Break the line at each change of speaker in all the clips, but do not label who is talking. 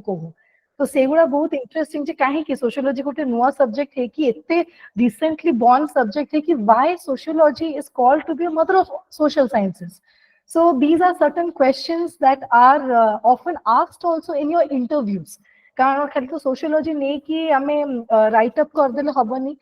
कहू तो सेगुड़ा बहुत इंटरेस्टिंग जे काहे कि सोशियोलॉजी गोटे नुआ सब्जेक्ट है कि एते रिसेंटली बॉर्न सब्जेक्ट है कि why sociology is called to be a mother of social sciences. So these are certain questions that are often asked also in your interviews. कारण खाली तो सोशियोलॉजी नहीं कि हमें राइट अप कर देले हबनी.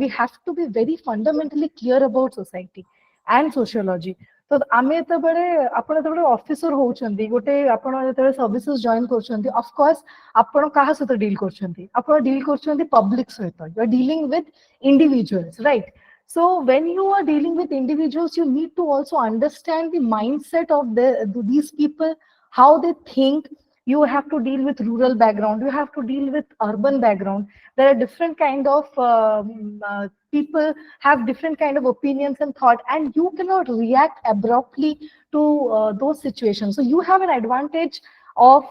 We have to be very fundamentally clear about society and sociology. तो आमे तो बड़े आपण तो बड़े ऑफिसर होउछंती गोटे आपण जेते सर्विसेज जॉइन करछंती ऑफ कोर्स आपण काहा सहित डील करछंती आपण डील करछंती पब्लिक सहित. You are dealing with individuals, right? So when you are dealing with individuals, you need to also understand the mindset of these people, how they think. You have to deal with rural background, you have to deal with urban background. There are different kind of people have different kind of opinions and thought, and you cannot react abruptly to those situations. So you have an advantage of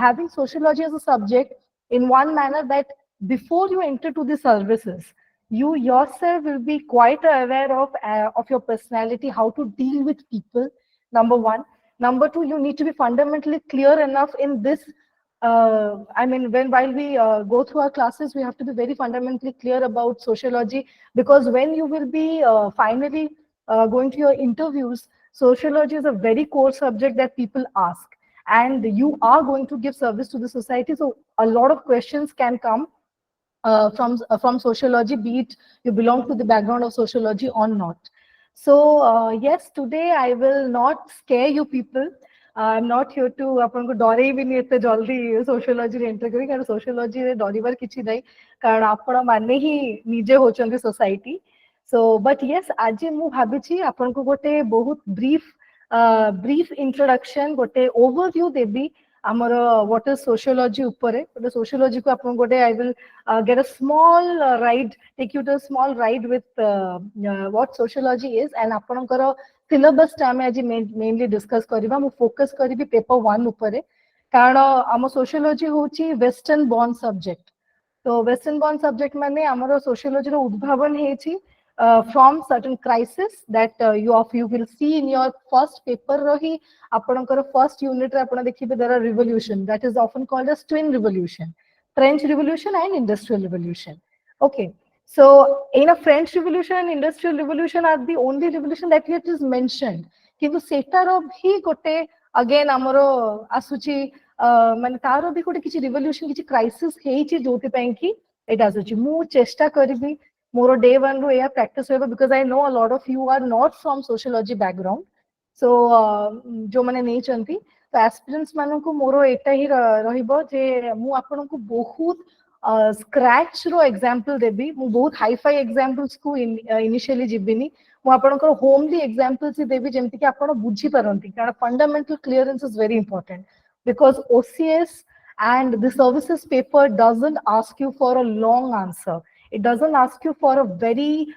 having sociology as a subject in one manner, that before you enter to the services, you yourself will be quite aware of your personality, how to deal with people, number one. Number two, you need to be fundamentally clear enough in this. I mean, while we go through our classes, we have to be very fundamentally clear about sociology, because when you will be finally going to your interviews, sociology is a very core subject that people ask, and you are going to give service to the society. So a lot of questions can come from sociology, be it you belong to the background of sociology or not. So yes, today I will not scare you people. I'm not here to आपनको डरे भी नहीं इतने जल्दी sociology रे enter करी, कारण sociology रे डरिबार किछि नहीं, कारण आपण माने ही निजे होचंदी सोसाइटी. सो बट यस, आज मु भाबिछि आपनको गोटे बहुत ब्रीफ इंट्रोडक्शन, गोटे ओवरव्यू देबी आमर व्हाट इज सोशियोलॉजी ऊपर. गोटे सोशियोलॉजी को आपन गोटे I will get a small ride, take you to a small ride with what sociology is, and आपनकर syllabus टा में आज mainly discuss करिबा. मु focus करिबी paper 1 ऊपर, कारण आम सोशियोलॉजी होची वेस्टर्न बॉर्न सब्जेक्ट. तो वेस्टर्न बॉर्न सब्जेक्ट माने आमर सोशियोलॉजी रो उद्भावन हेची from certain crisis that you will see in your first paper rahi. आपनकर first unit रे आपण देखिबे there are revolution, that is often called as twin revolution, French Revolution and Industrial Revolution. Okay, so in a French Revolution and Industrial Revolution are the only revolution that it is mentioned. किंतु सेटार भी गोटे again हमरो आसुची माने तारो भी गोटे किछि revolution किछि क्राइसिस हेछि जोति पई कि एटा आसुची. मु चेष्टा करबी मोर डे 1 रो या प्रैक्टिस होबा, because I know a lot of you are not from sociology background. So जो माने नै चंती, तो एस्पिरेंट्स मानन को मोर एटा ही रहिबो जे मु आपन को बहुत स्क्रैच रो एग्जांपल देबी. मु बहुत हाई फाई एग्जांपल्स को इनिशियली जिबिनी. मु आपन को होमली एग्जांपल्स ही देबी जेमति कि आपन बुझी परंती, कारण fundamental clearance is very important, because OCS and the services paper doesn't ask you for a long answer. It doesn't ask you for a very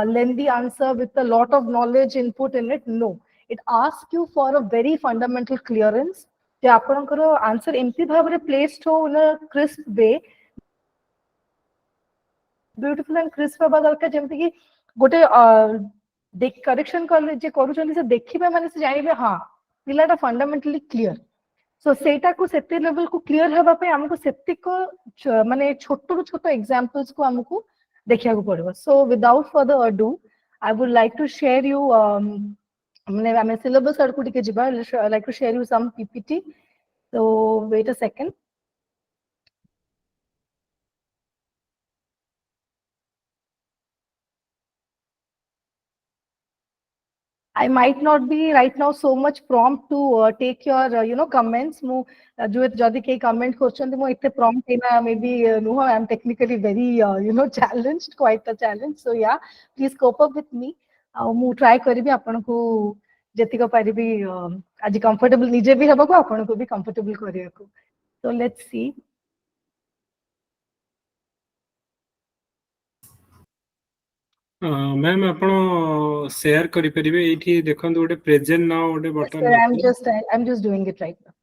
lengthy answer with a lot of knowledge input in it. No, it asks you for a very fundamental clearance. जे आपनकर answer एमती भाबरे placed हो in a crisp way, beautiful and crisp होबा दरकार, जेमति कि गोटे देख करेक्शन करले जे करूछन से देखिबे माने से जानिबे हां पिलाटा फंडामेंटली क्लियर. सो सेटा को सेते लेवल को क्लियर हेबा पे हमको सेति को माने छोटो छोटो एग्जांपल्स को हमको देखिया को पड़बो. So without further ado I would like to share you माने हमें सिलेबस आड़ को टिके जिबा. Like to share you some PPT. So wait a second. I might not be right now so much prompt to take your comments. Mu jo jodi ke comment question mo itte prompt na maybe no, I am technically very challenged, quite a challenge. So yeah, please cope up with me. Mu try karibi apan ko jetika paribi aji comfortable nije bi haba ko apan ko bi comfortable kariya ko. So let's see.
Ma'am आपण share करि परिबे एठी देखंतु गोटे present now गोटे button
Sir, I'm just doing it right now.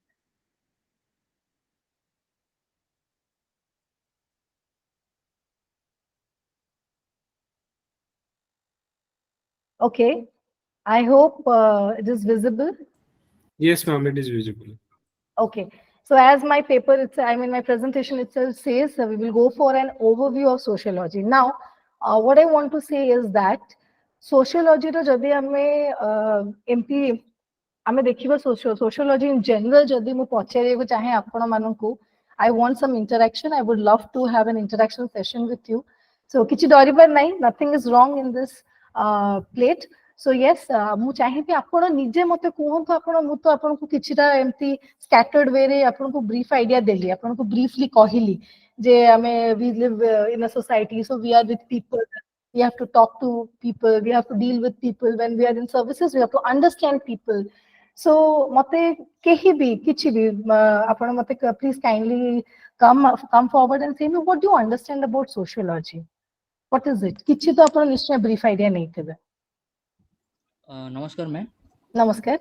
Okay, I hope it is visible.
Yes ma'am, it is visible.
Okay, So as my paper, my presentation itself says, we will go for an overview of sociology. Now, what I want to say is that sociology ro jodi ame MP ame dekhiba sociology in general jodi mu pachariବାକୁ ଚାହେଁ ଆପଣ ମାନଙ୍କୁ, I want some interaction. I would love to have an interaction session with you. So କିଛି ଡରିବାର ନାହିଁ, nothing is wrong in this plate. So yes, ମୁଁ ଚାହିଁବି ଆପଣ ନିଜେ ମତେ କୁହନ୍ତୁ, ଆପଣ ମୁଁ ତ ଆପଣଙ୍କୁ କିଛିଟା ଏମିତି scattered way ରେ ଆପଣଙ୍କୁ brief idea ଦେଲି, ଆପଣଙ୍କୁ briefly କହିଲି ଯେ ଆମେ we live in a society, so we are with people, we have to talk to people, we have to deal with people. When we are in services, we have to understand people. So mate kehi bhi kichi bhi apna mate please kindly come forward and say me what do you understand about sociology, what is it? Kichi to apna nishchay brief idea nahi thebe.
नमस्कार ma'am.
नमस्कार।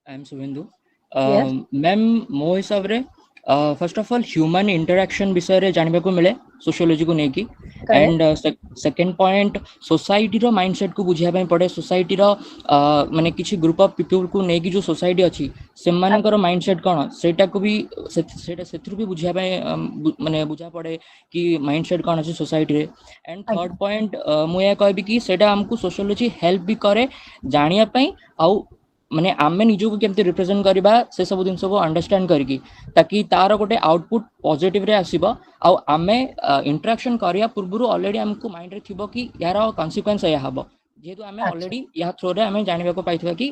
I am Shubhendu.
Yes.
Ma'am मो हिसाब रे first of all human interaction विषय रे जानबा को मिले सोशियोलॉजी को नेकी, एंड सेकंड पॉइंट सोसाइटी रो माइंडसेट को बुझिया पय पड़े, सोसाइटी रो माने किछि ग्रुप ऑफ पीपल को नेकी जो सोसाइटी अछि सेमानकर माइंडसेट कोन सेटा को भी सेटा सेथरु भी बुझिया पय माने बुझा पड़े कि माइंडसेट कोन अछि सोसाइटी रे। एंड थर्ड पॉइंट मु या कहबी कि सेटा हमकु सोशियोलॉजी हेल्प भी करे जानिया पय आउ माने आमे निजो को केमते रिप्रेजेंट करबा से सब दिन सब अंडरस्टैंड करकी ताकि तार गोटे आउटपुट पॉजिटिव रे आसीबो आ आमे इंटरेक्शन करिया पूर्वरु ऑलरेडी हमकु माइंड रे थिबो कि यार कॉन्सिक्वेंस या हबो, जेहेतु आमे ऑलरेडी या थ्रो रे आमे जानिबा को पाइथबा कि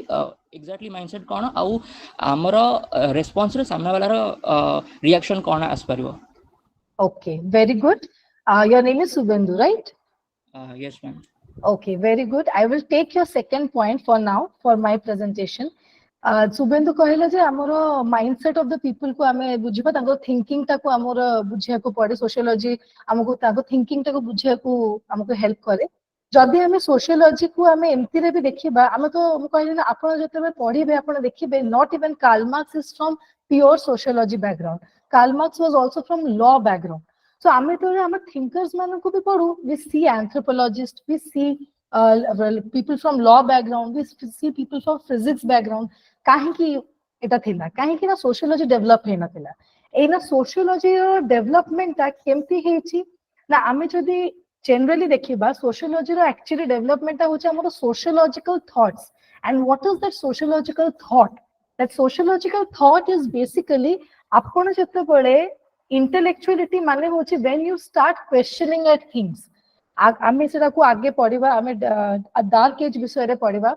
एग्जैक्टली माइंडसेट कोन आ हमरो रेस्पॉन्स रे सामने वाला रो reaction cone us परिबो।
Okay, very good. Your name is Subhendu, right?
Yes ma'am.
Okay, very good. I will take your second point for now for my presentation. Subhendu कहले जे हमरो mindset of the people को हमें बुझिबा, ताको thinking ताको हमरो बुझिया को पड़े, sociology हमको ताको thinking ताको बुझिया को हमको help करे। जदि हमें sociology को हमें एमती रे भी देखिबा, हमें तो मु कहले ना आपण जते में पढिबे आपण देखिबे not even Karl Marx is from pure sociology background. Karl Marx was also from law background. So आमे तो हम thinkers मानन को भी पढू, we see anthropologists, we see people from law background, we see people from physics background. काहे कि एटा थिला, काहे कि ना sociology develop हे ना थिला, ए ना sociology development ता केमती हेछि ना आमे जदी generally देखिबा sociology रो actually development ता होछि हमर sociological thoughts. And what is that sociological thought? That sociological thought is basically आपण जते बळे intellectuality माने होछि when you start questioning at things. आमे सेटा को आगे पढिबा, आमे डार्क एज विषय रे पढिबा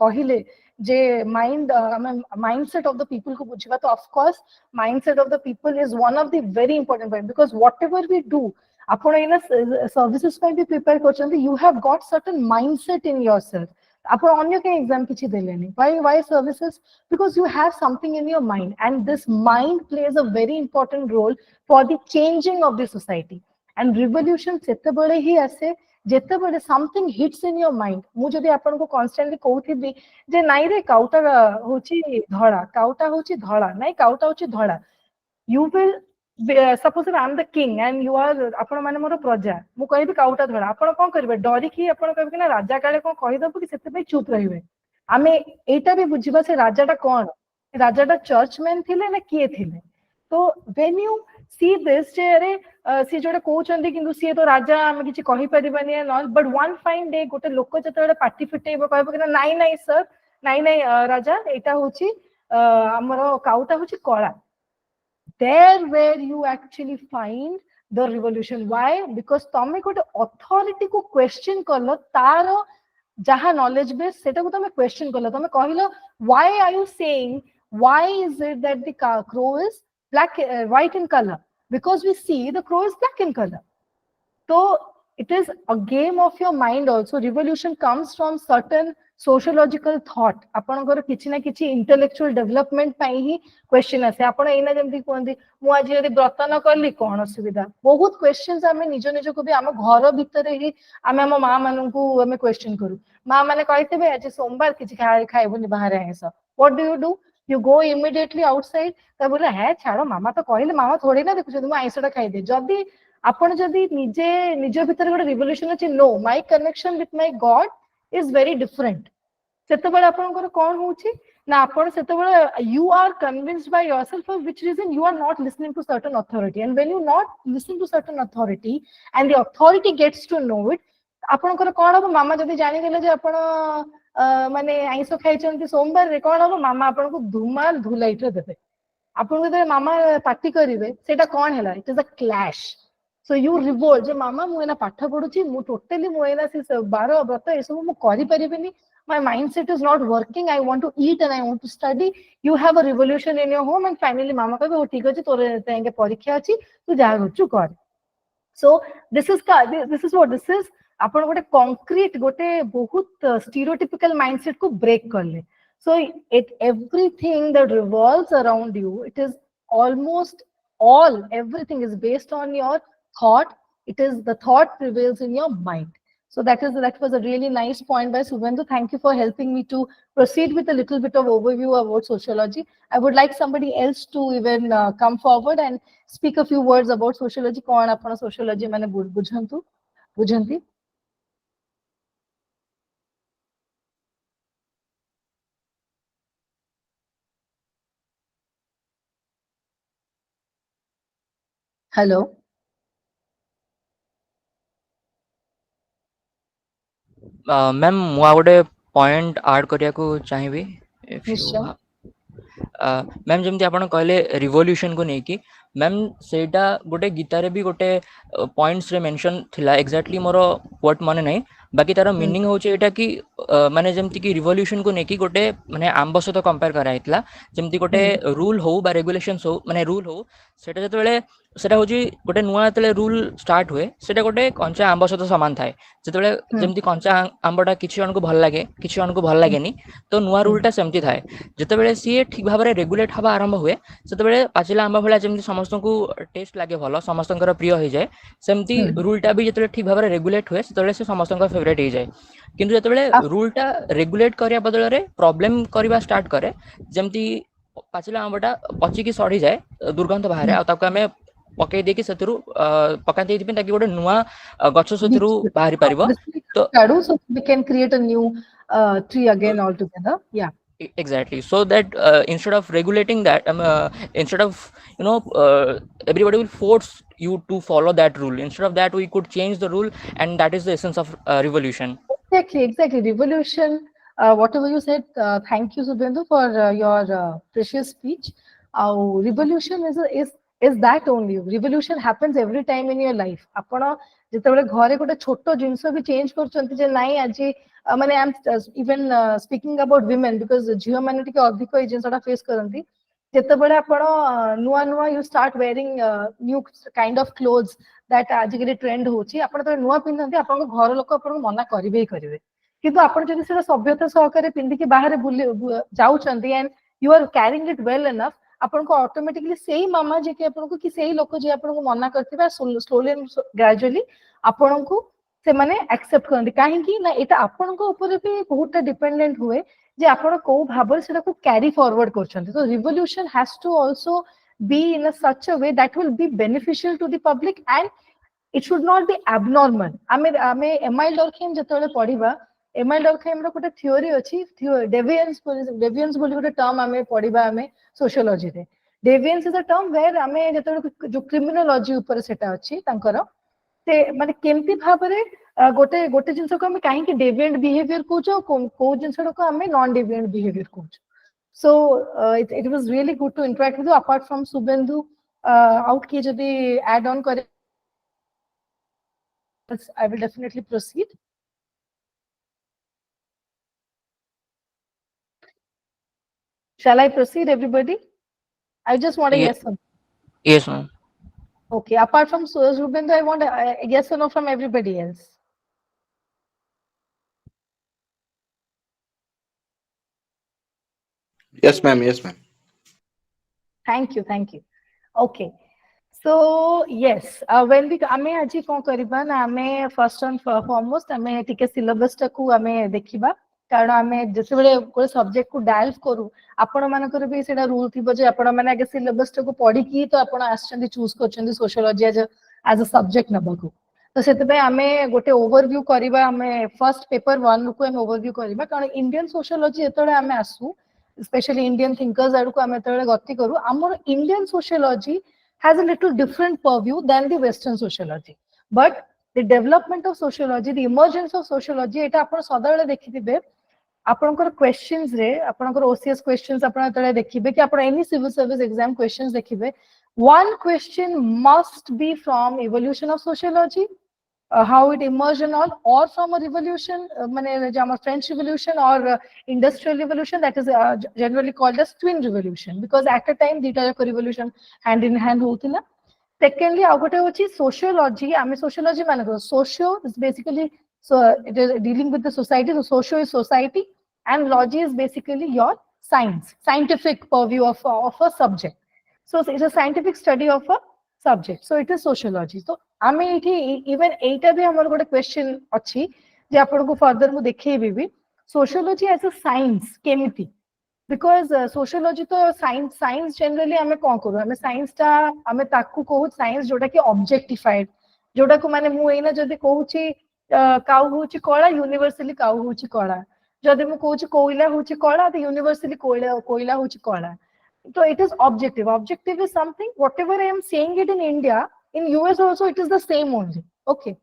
कहिले जे mindset of the people को बुझिबा, तो of course mindset of the people is one of the very important point, because whatever we do आपण इन services ପାଇଁ भी prepare करछन्ती, you have got certain mindset in yourself. आपण अन्य के एग्जाम किछि देलेनी, why services? Because you have something in your mind, and this mind plays a very important role for the changing of the society. And revolution सेते बळे ही आसे जेते बळे something hits in your mind. मु जदी आपण को constantly कहउथिबी जे नाइ रे काउटा होची धळा, काउटा होची धळा, नाइ काउटा होची धळा, you will suppose I am the king and you are आपण माने मोर प्रजा, मु कहबी काउटा धळा, आपण कोन करबे डरी की आपण कहबे कि ना राजा काले कोन कहि दबो कि सेते पे चुप रहिबे। आमे एटा भी बुझिबा से राजाटा कोन, राजाटा चर्चमैन थिले ना किए थिले। तो when you see this जे अरे सी जोडे कहउचंदी किंतु सी तो राजा आमे किछि कहि परिबानी नॉल, बट वन फाइन डे गोटे लोक जते पार्टी फिटेइबो कहबो कि नाइ नाइ सर, नाइ नाइ राजा एटा होची हमरो काउटा होची कळा। There where you actually find the revolution. Why? Because तमे गोटे authority को question करलो, तारो जहा knowledge base सेटा को तमे question करलो, तमे कहिलो why are you saying, why is it that the crow is black, white in color? Because we see the crow is black in color. So it is a game of your mind also. Revolution comes from certain sociological thought. आपनकर किछि ना किछि intellectual development पई ही question आसे। आपण एना जेमति कोनदी मु आज यदि व्रत न करली कोन असुविधा, बहुत क्वेश्चंस हमें निज निज को भी हम घर भीतर ही हमें हम मां मानन को हमें क्वेश्चन करू। मां माने कहतेबे आज सोमवार किछि खाइबोनी बाहर आएस, what do you do? You go immediately outside, त बोले है छाड़ो मामा तो कहले, मामा थोड़ी ना देखु तुम आइसटा खाइ दे। जदी आपण जदी निजे निज भीतर गोटे रिवोल्यूशन अछि, no my connection with my god is very different, सेते बेले आपनकर कोन होउछि ना आपण सेतेबेले you are convinced by yourself for which reason you are not listening to certain authority, and when you not listen to certain authority and the authority gets to know it, ଆପଣଙ୍କର କଣ ହବ ମାମା ଯଦି ଜାଣିଦେଲେ ଯେ ଆପଣ ମାନେ ଆଇଁଷ ଖାଇଛନ୍ତି ସୋମବାରରେ କଣ ହବ ମାମା ଆପଣଙ୍କୁ ଧୁମାଲ ଧୁଲାଇଟେ ଦେବେ ଆପଣଙ୍କୁ ଯେତେବେଳେ ମାମା ପାଟି କରିବେ ସେଇଟା କଣ ହେଲା ଇଟ୍ ଇଜ ଅ କ୍ଲାsh so you revolt ଯେ ମାମା ମୁଁ ଏନା ପାଠ ପଢୁଛି ମୁଁ ଟୋଟାଲି ମୁଁ ଏନା ସେ ବାର ବ୍ରତ ଏସବୁ ମୁଁ କରିପାରିବିନି my mindset is not working I want to eat and I want to study you have a revolution in your home and finally mama କହିବେ ଓ ଠିକ ଅଛି ତୋର ତାଙ୍କେ ପରୀକ୍ଷା ଅଛି ତୁ ଯାହା କରୁଛୁ କର so this is what this is ଆପଣ ଗୋଟେ concrete ଗୋଟେ ବହୁତ stereotypical mindset को break करले so everything that revolves around you it is almost everything is based on your thought it is the thought prevails in your mind so that was a really nice point by Subhendu. Thank you for helping me to proceed with a little bit of overview about sociology. I would like somebody else to even come forward and speak a few words about sociology. कौन अपना sociology माने बुझंती? Hello.
Ma'am मु आ गोटे point add करिया को चाहिबी if you
निश्चय
ma'am जमती आपण कहले रिवोल्यूशन को नेकी मैम सेटा गोटे गीतारे भी गोटे पॉइंट्स रे मेंशन थिला एग्जैक्टली मोर वर्ड माने नहीं बाकी तार मीनिंग होचे एटा कि माने जमती कि रिवोल्यूशन को नेकी गोटे माने आंब सहित कंपेयर करा हितला जमती गोटे रूल हो बा रेगुलेशंस हो माने रूल हो सेटा जतबेले सेटा होची गोटे नुआ तले रूल स्टार्ट हुए सेटा गोटे कंचा आंब सहित समान थाए जतबेले जमती कंचा आंबटा किछि जन को भल लागे किछि जन को भल लागेनी तो नुआ रूलटा सेमती थाए जतबेले सी ठीक भाव में रेगुलेट हवा आरंभ हुए से पाचिला आंब भाया जमी समस्त को टेस्ट लगे भल समस्त प्रिय हो जाए सेमती रूलटा भी जो ठीक भाव में रेगुलेट हुए से समस्त फेवरेट हो जाए किंतु जो रूलटा रेगुलेट करने बदल में प्रॉब्लम करवा स्टार्ट करे जमती पाचिला आंबटा पचिकी सड़ी जाए दुर्गंध बाहर आम पकई देकी पका ताकि गोटे नुआ गछ से बाहरी पारिबो तो
so we can create a new tree again altogether yeah
exactly so that instead of regulating that instead of everybody will force you to follow that rule instead of that we could change the rule and that is the essence of revolution
exactly revolution whatever you said thank you Subhendu for your precious speech revolution is that only revolution happens every time in your life आपण जेतेबेले घरे गोटे छोटो जिंस भी change करचंती जे नाही आजी माने I am even speaking about women because झियो माने टिके अधिक ए जिंसटा फेस करंती जेतेबेले आपण नुआ you start wearing new kind of clothes that आजिकली ट्रेंड होची आपण तो नुआ पिनंती आपण घर लोक आपण मना करिवे किंतु आपण जदि सेटा सभ्यता सहकारे पिंदी के बाहर बुली जाउचंती and you are carrying it well enough आपन को ऑटोमेटिकली सेही मामा जे के आपन को कि सेही लोक जे आपन को मना करथिबा स्लोली एंड ग्रेजुअली आपन को से माने एक्सेप्ट करंती काहे कि ना एटा आपन को ऊपर भी बहुत डिपेंडेंट हुए जे आपन को भाबर सेटा को कैरी फॉरवर्ड करछंती तो revolution has to also be in a such a way that will be beneficial to the public and it should not be abnormal आमे एमआई डॉर्कहेम जतले पढिबा एमआई डॉर्कहेम रो कोटे थ्योरी अछि डेविएंस बोली कोटे टर्म आमे पढिबा आमे सोशियोलॉजी रे डेविएंस इज अ टर्म वेयर आमे जतले जो क्रिमिनोलॉजी ऊपर सेटा अछि तांकर ते माने केमती भाबरे गोटे जिंस को हमें काहे कि डेविएंट बिहेवियर कोचो को जिंस को हमें नॉन डेविएंट बिहेवियर कोचो so it was really good to interact with you apart from Subhendu out की जदी ऐड ऑन करे I will definitely proceed. Shall I proceed, everybody? I just want a yes or no.
Yes, ma'am.
Okay. Apart from Subhendu, I want a yes or no from everybody else.
Yes, ma'am. Yes, ma'am.
Thank you. Thank you. Okay. So yes, when we आमे आज कौन करिबा ना आमे first and foremost आमे टिके syllabus टाकू आमे देखिबा कारण आमे जसे बेले कोई सब्जेक्ट को डाइव करू आपण मानकर भी सेटा रूल थिबो जे आपण माने आगे सिलेबस टाकू पढी की तो आपण आछंदी चूज करछंदी सोशियोलॉजी एज अ सब्जेक्ट नबकू तो सेते पे आमे गोटे ओवरव्यू करिबा आमे फर्स्ट पेपर 1 को आमे ओवरव्यू करिबा कारण इंडियन सोशियोलॉजी एतळे आमे आसु especially Indian thinkers आड़ को आमे तळे गति करू हमर Indian sociology has a little different purview than the Western sociology, but the development of sociology, the emergence of sociology, एटा आपण सदाବେଳେ देखिथिबे आपनकर क्वेश्चंस रे आपनकर ओसीएस क्वेश्चंस आपण तळे देखिबे कि आपण any civil service exam questions देखिबे one question must be from evolution of sociology, how it emerged and all, or from a revolution, French revolution or industrial revolution, that is generally called as twin revolution, because at a time the revolution hand in hand houthila. Secondly, sociology. Sociology socio is basically, so it is dealing with the society. So socio is society, and logy is basically your science, scientific purview of a subject. So it's a scientific study of a subject. So it is sociology. So even एटा भी हमर गोटे question अछि जे आपन को further मु देखैबी भी sociology as a science केमिति, because sociology तो science generally हमें कोन करू हमें science ता हमें ताकू कहू science जोटा कि objectified, जोटा को माने मु एना जदी कहूची काउ होची कळा यूनिवर्सली काउ होची कळा, जदी मु कहूची कोइला होची कळा तो यूनिवर्सली कोइला होची कळा. So it is objective. Objective is something, whatever I am saying it in India, in US also it is the same only. Okay.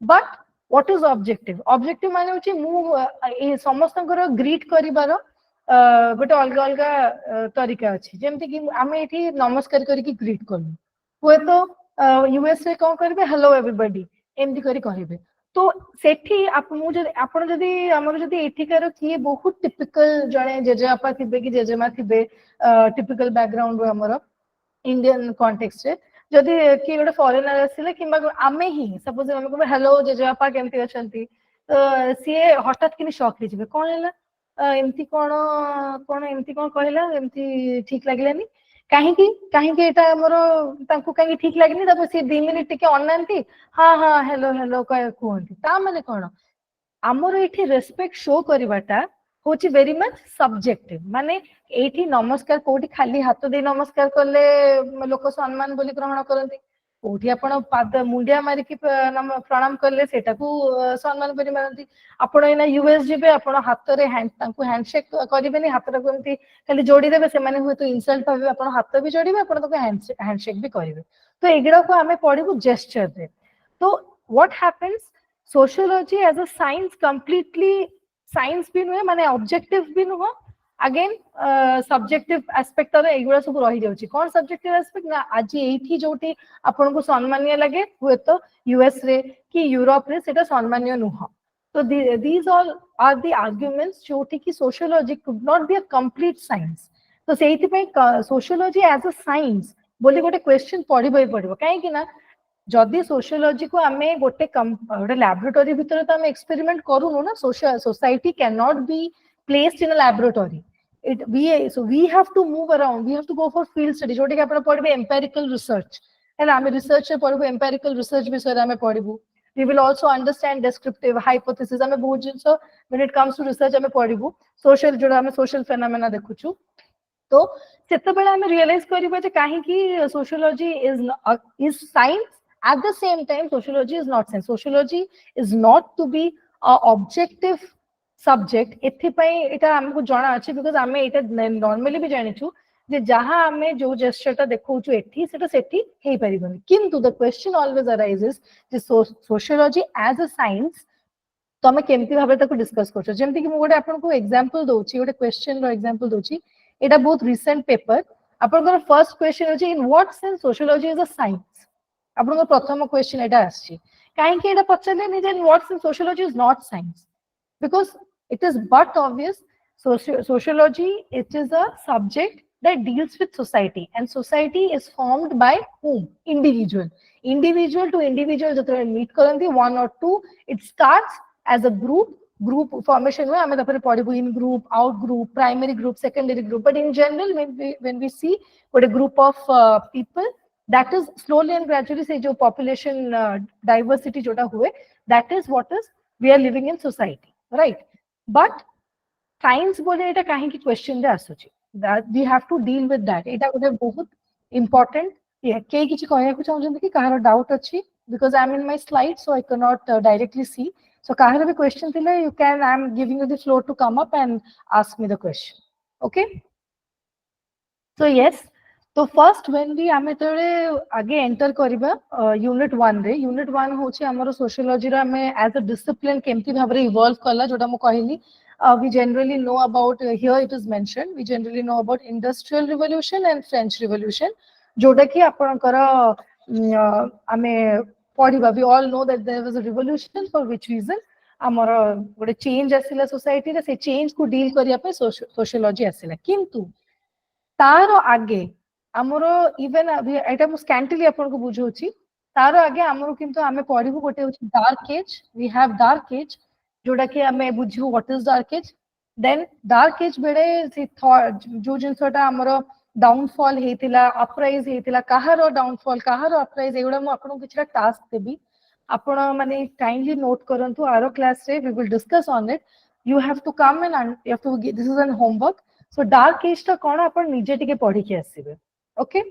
But what is objective? Objective माने होची मु समस्तंकर ग्रीट करिबार गोटे अलगा अलगा तरीका अछि. जेमति कि आमे एठी नमस्कार करी कि ग्रीट करलु, होय तो यूएस रे कोन करबे हेलो एवरीबॉडी एमति करी कहिबे. तो सेठी आपण जदी हमर जदी एठिकार किए बहुत टिपिकल जणे जेजेबापा थिबे कि जेजेमा थिबे टिपिकल बैकग्राउंड हमर इंडियन कॉन्टेक्स्ट रे, जदी कि गोटे फॉरेनर आसिले किबा आमे ही सपोज हम को हेलो जेजेबापा केमति अछंती, तो सीए हठात किनी शॉक हे जिवे कोन हैला एमति कोन एमति कोन कहला एमति ठीक लागलानी काहे एटा हमर तांको काहे ठीक लागनी, तब से 2 मिनिट टिके अननांती हां हां हेलो हेलो कहंती. ता माने कोन हमर एठी रेस्पेक्ट शो करबाटा होची वेरी मच सब्जेक्टिव. माने एठी नमस्कार कोठी खाली हाथ दे नमस्कार करले लोक सम्मान बोली ग्रहण करंती, कोठी आपण पाद मुंडिया मारी कि प्रणाम करले सेटा को सम्मान बोली मारंती. आपण एना यूएस जिबे आपण हाथ रे तांको हैंडशेक करिबेनी, हाथ रे कोनती खाली जोड़ी देबे, से माने होय तो इंसल्ट भाबे, आपण हाथ भी जोड़ीबे, आपण तो हैंडशेक भी करिवे. तो एगडा को हमें पढिबु जेस्चर रे. तो what happens, sociology as a science completely science भी नुहे, माने ऑब्जेक्टिव भी नुह. अगेन सब्जेक्टिव एस्पेक्ट रे एगुडा सब रही जाउची. कोन सब्जेक्टिव एस्पेक्ट ना आज एठी जोटी आपन को सम्माननीय लगे हुए तो यूएस रे कि यूरोप रे सेटा सम्माननीय नुह. So these all are the arguments जोटी कि sociology could not be a complete science. तो सेहिति पे sociology as a science बोली गोटे क्वेश्चन पढिबई पड़िबो. काहे कि ना जदि सोशियोलॉजी को आमे गोटे लैबोरेटरी भितर तो आमे एक्सपेरिमेंट करूनु ना, society can not be placed in a laboratory. We have to move around, we have to go for field study, Jote कि आपण पढबे एम्पिरिकल रिसर्च हैला. आमे रिसर्च रे पढबो, एम्पिरिकल रिसर्च विषय रे आमे पढिबो. We will also understand descriptive hypothesis. आमे बहुत जिंस when it comes to research आमे पढिबो. सोशल जोडा आमे सोशल फेनोमेना देखुछु, तो सेते बेला आमे रियलाइज करिबा जे काहे कि sociology is science. At the same time, sociology is not science. Sociology is not to be a objective subject. एथिपाई एटा हमको जाना अछि, because आमे एटा नॉर्मली भी जानिछु जे जहां आमे जो जेस्चरटा देखौछु एठी सेटा सेठी हेई परिबनी. किंतु द क्वेश्चन ऑलवेज अराइजेस जे सोशियोलॉजी एज अ साइंस तो आमे केमति भाबे ताको डिस्कस करछो. जेमति कि मु गोटे आपन को एग्जांपल दोछि, गोटे क्वेश्चन रो एग्जांपल दोछि. एटा बहुत रिसेंट पेपर. आपन को फर्स्ट क्वेश्चन अछि, in what sense sociology is a science. आपन प्रथम क्वेश्चन एटा आछि, काहे कि एटा पछले नि जे what sense sociology is not science, because it is but obvious. Sociology, it is a subject that deals with society, and society is formed by whom? Individual to individual जतरे meet करंती one or two, it starts as a group formation में हमें तपरे पढ़िबो in group, out group, primary group, secondary group. But in general, when we see what a group of people, that is slowly and gradually say जो population diversity जोटा हुए, that is what is we are living in society, right? But science बोले एटा काहे कि question रे आसुची, that we have to deal with that. एटा गोटे बहुत important ये के किछि कहया को चाहउछन कि काहर डाउट अछि, because I am in my slide so I cannot directly see. So काहर भी क्वेश्चन थिले, you can, I am giving you the floor to come up and ask me the question. Okay, so yes, तो first when we आमे तळे आगे enter करिबा unit 1 रे unit 1 होची हमरो सोशियोलॉजी रा में एज अ डिसिप्लिन केमती भाबरे इवॉल्व कला जोटा मो कहली we generally know about here it is mentioned we generally know about industrial revolution and French revolution जोटा कि आपनकर आमे पढिबा we all know that there was a revolution for which reason हमरो गोटे चेंज आसिला सोसाइटी रे से चेंज को deal करिया पे सोशियोलॉजी आसिला किंतु तार आगे आमर इवन एटा मु स्कैंटली आपन को बुझौछि तार आगे आमर किंतु आमे पढिबु गोटे होछि dark age we have dark age जोडा कि आमे बुझु what is dark age then dark age बेडे से जो जिनसटा आमर डाउनफॉल हेतिला अपराइज हेतिला काहारो डाउनफॉल काहारो अपराइज एगुडा मु आपन को किछटा टास्क देबी आपण माने काइंडली नोट करंतु आरो क्लास रे we will discuss on it you have to come and you have to this is an homework so dark age टा कोन आपण निजे टिके पढी के आसीबे okay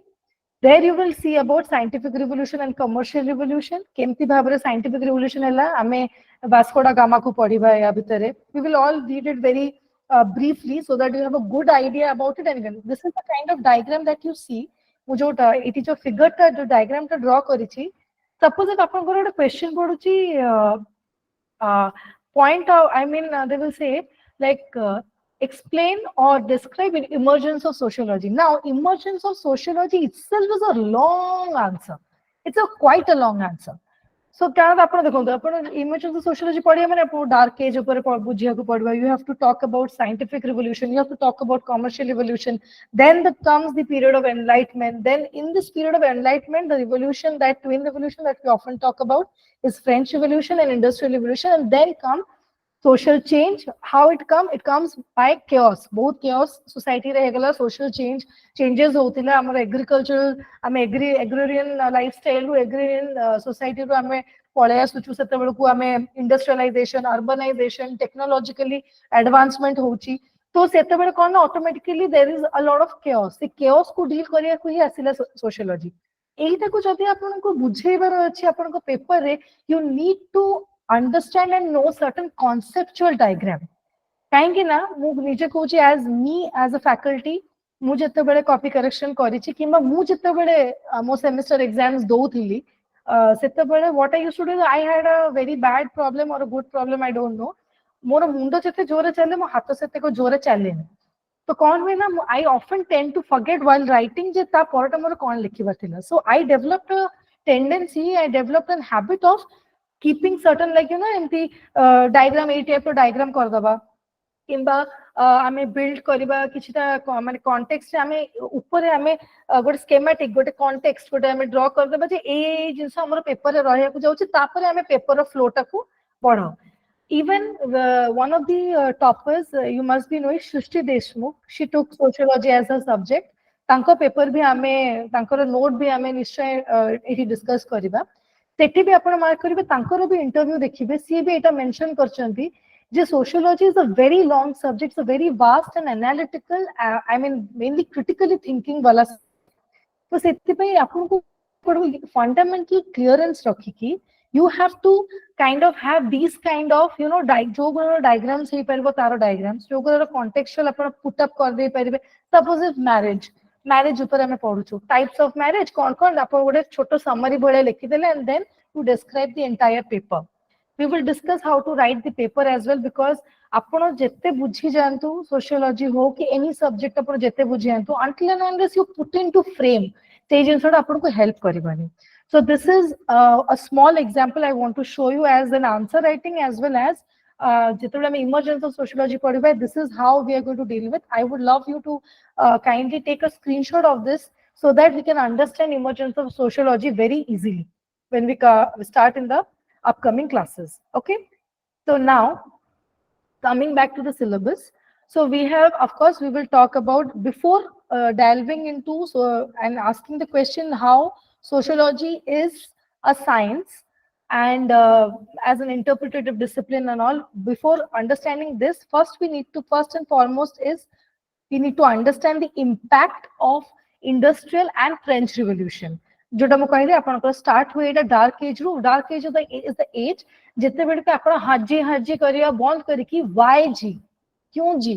there you will see about scientific revolution and commercial revolution kemti bhabare scientific revolution hela ame vasco da gama ko padhiba ya bhitere we will all read it very briefly so that you have a good idea about it and again this is the kind of diagram that you see mu jo iti jo figure ta jo diagram ta draw karichi suppose if apan gora question poduchi point out I mean they will say like explain or describe an emergence of sociology. Now, emergence of sociology itself is a long answer. It's quite a long answer. So, क्या आपने देखो तो आपने emergence of sociology पढ़िए मैंने आपको dark age ऊपर बुझिया को पढ़वा. You have to talk about scientific revolution. You have to talk about commercial revolution. Then comes the period of enlightenment. Then in this period of enlightenment, the revolution, that twin revolution that we often talk about, is French Revolution and Industrial Revolution, and then come social change. How it comes by chaos. Both chaos society रे हेगला social changes होतिला हमर agricultural हम agrarian lifestyle रू agrarian society रू हमें पळया सुचु सेते बेलकु हमें industrialization urbanization technologically advancement होची तो सेते बेले कोन automatically there is a lot of chaos से chaos को deal करिया को ही आसिला sociology एइटा को जदि आपन को बुझेबार अछि आपन को पेपर रे you need to understand and know certain conceptual diagram काहेकि ना मु निजे कहूची as me as a faculty मु जते बेले कॉपी करेक्शन करिछि किबा मु जते बेले मो सेमेस्टर एग्जाम्स दोथिली सेते बेले what I used to do I had a very bad problem और a good problem I don't know मोर मुंडो जते जोरे चले मो हाथ सेते को जोरे चले तो कौन हुए ना I often tend to forget while writing जे ता परटा मोर कोन लिखिबा थिला so I developed a tendency I developed an habit of keeping certain like you know empty diagram a type of diagram कर दबा किंबा हमें बिल्ड करबा किछटा माने कॉन्टेक्स्ट हमें ऊपर हमें गोटे स्कीमेटिक गोटे कॉन्टेक्स्ट गोटे हमें ड्रा कर दबा जे ए जिंस हमर पेपर रे रहया को जाउची तापर हमें पेपर रो फ्लो टा को पढो even one of the toppers you must be knowing Shrishti Deshmukh she took sociology as a subject तांको पेपर भी हमें तांको नोट भी हमें निश्चय एठी डिस्कस करबा सेठी भी आपण मार्क करिवे तांकर भी इंटरव्यू देखिबे सी भी एटा मेंशन करचंती जे sociology is a very long subject a very vast and analytical I mean mainly critically thinking वाला तो सेठी पे आपण को फंडामेंटल क्लियरेंस रखी कि you have to kind of have these kind of you know जो diagrams हे परबो तारो diagrams जो contextual आपण put up कर दे परबे suppose if marriage ऊपर हमें पढुछु types of marriage कोन आपण गोटे छोटो summary भले लिखि देले and then you describe the entire paper we will discuss how to write the paper as well because आपण जत्ते बुझी जानतु sociology हो कि any subject आपण जत्ते बुझी जानतु until and unless you put into frame ते जिनसटा आपण को help करबानी so this is a small example I want to show you as an answer writing as well as jitula me emergence of sociology padiba this is how we are going to deal with I would love you to kindly take a screenshot of this so that we can understand emergence of sociology very easily when we start in the upcoming classes okay so now coming back to the syllabus so we have of course we will talk about before delving into and asking the question how sociology is a science and as an interpretative discipline and all before understanding this first and foremost is we need to understand the impact of industrial and French revolution जोटा मु कहले आपन start हुए एटा dark age is the age जते बेले पे आपन हाजी करिया बंद करी कि व्हाई जी क्यों जी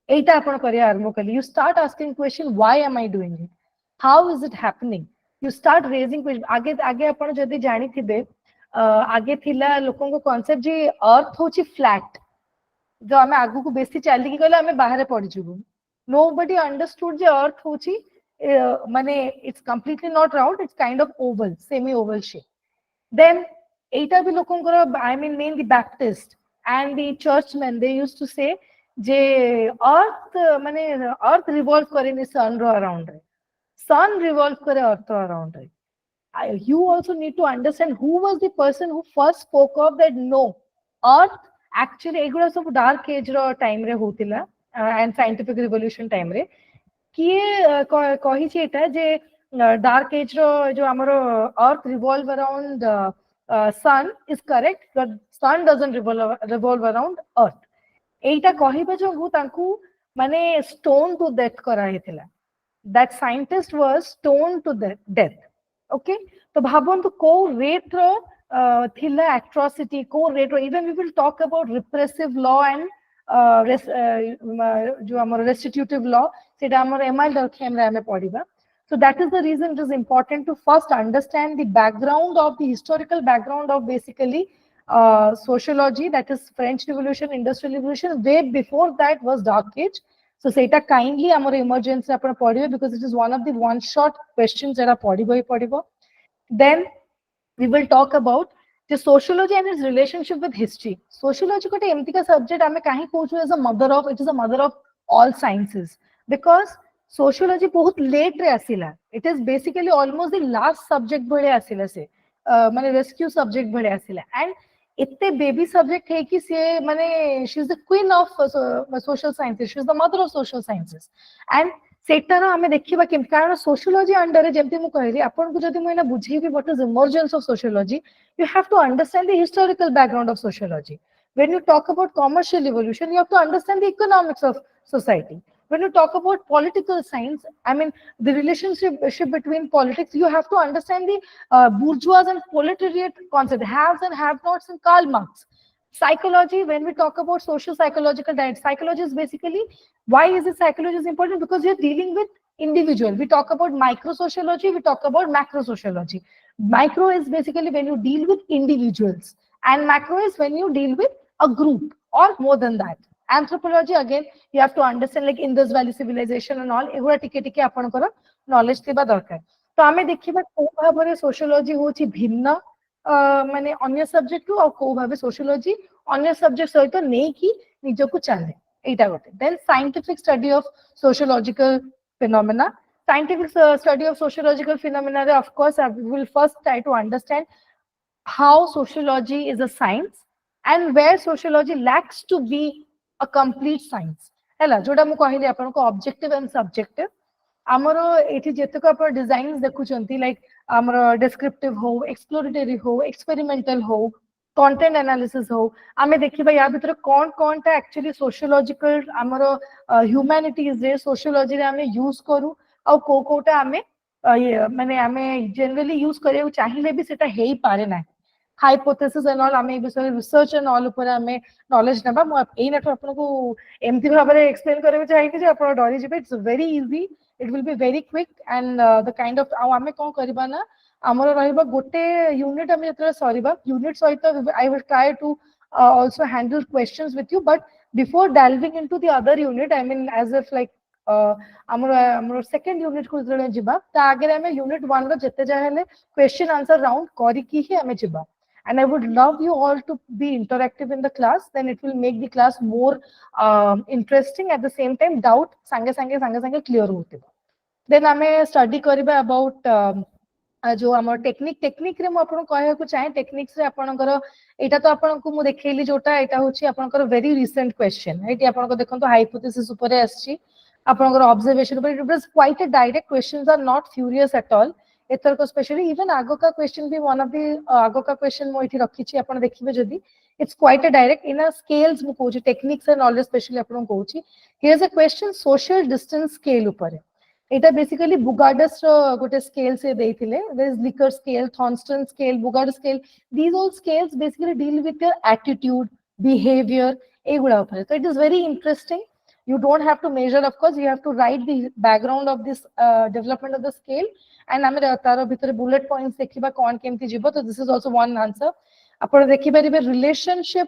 एटा आपण करिया आरंभ कली you start asking question why am I doing it how is it happening you start raising question आगे आगे आपण जदी जानि थिबे आगे थिला लोकन को कांसेप्ट जे अर्थ होची फ्लैट जो आमे आगु को बेसी चाली की कहले आमे बाहर पड़ी जबु nobody understood जे अर्थ होची माने it's completely not round it's kind of oval semi oval shape then एटा भी लोकन को I mean men the Baptist and the churchman they used to say जे अर्थ माने अर्थ रिवॉल्व करे नि सन रो अराउंड रे सन रिवॉल्व करे अर्थ अराउंड रे you also need to understand who was the person who first spoke of that no earth actually एगुड़ा सब dark as रो time रे होतिला and scientific revolution time रे किए कहि छी एटा जे डार्क एज रो जो हमरो earth revolve around sun is correct but sun doesn't revolve around earth एटा कहिबा जो हु तांकू माने स्टोन टू डेथ करा हेतिला that scientist was stone to death okay तो भाबंतु को रेट रो थिला एट्रोसिटी को रेट रो even we will talk about repressive law and जो हमर रेस्टिट्यूटिव लॉ सेटा हमर एमआई डरखेम रे हमें पढिबा so that is the reason it is important to first understand the background of the historical background of basically sociology, that is French Revolution, Industrial Revolution. Way before that was Dark Age. So सेटा kindly हमर emergence आपण पढिबे because it is one of the one shot questions that are पढिबो. Then we will talk about the sociology and its relationship with history. Sociology कोटे एमती का subject आमे काहे कहूछु as a mother of, it is a mother of all sciences because sociology बहुत late रे आसिला. It is basically almost the last subject भले आसिला से माने rescue subject भले आसिला and इतने baby subject है कि से माने she is the queen of social sciences, she is the mother of social sciences and सेटार हमें देखिबा कि कारण सोशियोलॉजी अंडर जेमती मु कहली आपन को जदी मैंने बुझेबी what is emergence of sociology you have to understand the historical background of sociology when you talk about commercial evolution you have to understand the economics of society when you talk about political science I mean the relationship between politics you have to understand the bourgeois and proletariat concept haves and have nots in Karl Marx psychology when we talk about social psychological diet psychology is basically why is it psychology is important because you're dealing with individual we talk about micro sociology we talk about macro sociology micro is basically when you deal with individuals and macro is when you deal with a group or more than that anthropology again you have to understand like Indus Valley civilization and all एगुड़ा टिके टिके आपनकर knowledge थिबा दरकार तो आमे देखिबा को भाबरे sociology होची भिन्न माने अन्य सब्जेक्ट और को भाबे सोशियोलॉजी अन्य सब्जेक्ट सहित नै कि निजो को चले एटा गोटे then scientific study of sociological phenomena scientific study of sociological phenomena of course I will first try to understand how sociology is a science and where sociology lacks to be a complete science हैला जोडा मु कहली आपन को objective and subjective हमरो एठी जेतक अपन designs देखुचंती like हमरो descriptive हो एक्सप्लोरेटरी हो एक्सपेरिमेंटल हो कंटेंट एनालिसिस हो आमे देखिबा या भीतर कोन कोनटा एक्चुअली सोशियोलॉजिकल हमरो ह्यूमैनिटीज रे सोशियोलॉजी रे आमे यूज करू और को कोटा आमे माने आमे जनरली यूज करियो चाहिले भी सेटा हेई पारे ना हाइपोथेसिस एंड ऑल आमे विषय रिसर्च एंड ऑल ऊपर आमे नॉलेज नबा मु एई नेट आपन को एमती भाबरे एक्सप्लेन करबे चाहि कि जे आपन डरी जिबे it's very easy it will be very quick and the kind of आमे कोन करबा ना हमरो रहबा गोटे यूनिट आमे जतरा सरीबा यूनिट सहित I will try to also handle questions with you but before delving into the other unit I mean as if like हमरो सेकंड यूनिट को जळे जिबा ता आगे हमें यूनिट 1 रो जते जाहेले क्वेश्चन आंसर राउंड करी की ही हमें जिबा and I would love you all to be interactive in the class then it will make the class more interesting at the same time doubt sange clear होते then हमें study करबा about जो हमर technique रे म आपन कहया को चाहे टेक्निक्स रे आपनकर एटा तो आपन को मु देखैली जोटा एटा होची आपनकर वेरी रिसेंट क्वेश्चन एटी आपन को देखन तो हाइपोथेसिस ऊपर आछि आपनकर ऑब्जर्वेशन ऊपर it was quite a direct questions are not furious at all एतर को स्पेशली इवन आगो का क्वेश्चन भी वन ऑफ द आगो का क्वेश्चन मो इठी रखी छी आपन देखिबे जदी it's quite a direct in a scales मु कहूची टेक्निक्स एंड नॉलेज स्पेशली आपन कहूची here is a question social distance scale ऊपर एटा बेसिकली बुगार्डस गोटे स्केल से देथिले there is Likert scale Thurstone scale Bogardus scale these all scales basically deal with your attitude behaviour एगुडा ऊपर तो it is very interesting You don't have to measure, of course, you have to write the background of this development of the scale, and आमे तारो भितर bullet points देखिबा कोन केमती जीवो. तो this is also one answer. आपण देखि परिबे relationship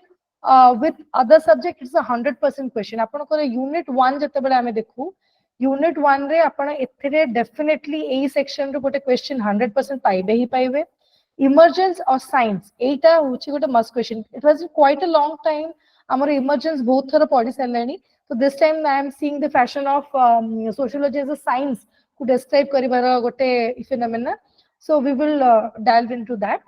with other subject, it's a 100% question. आपण को unit 1 जते बेले आमे देखु, unit 1 रे आपण एथिरे definitely ए section रो गोटे question 100% पाइबे ही पाइबे. Emergence or science, एटा होची गोटे must question. It was quite a long time ଆମର emergence बहुत थर पढ़ी सारलानी. So this time I am seeing the fashion of sociology as a science to describe karibar gote phenomena. So we will delve into that.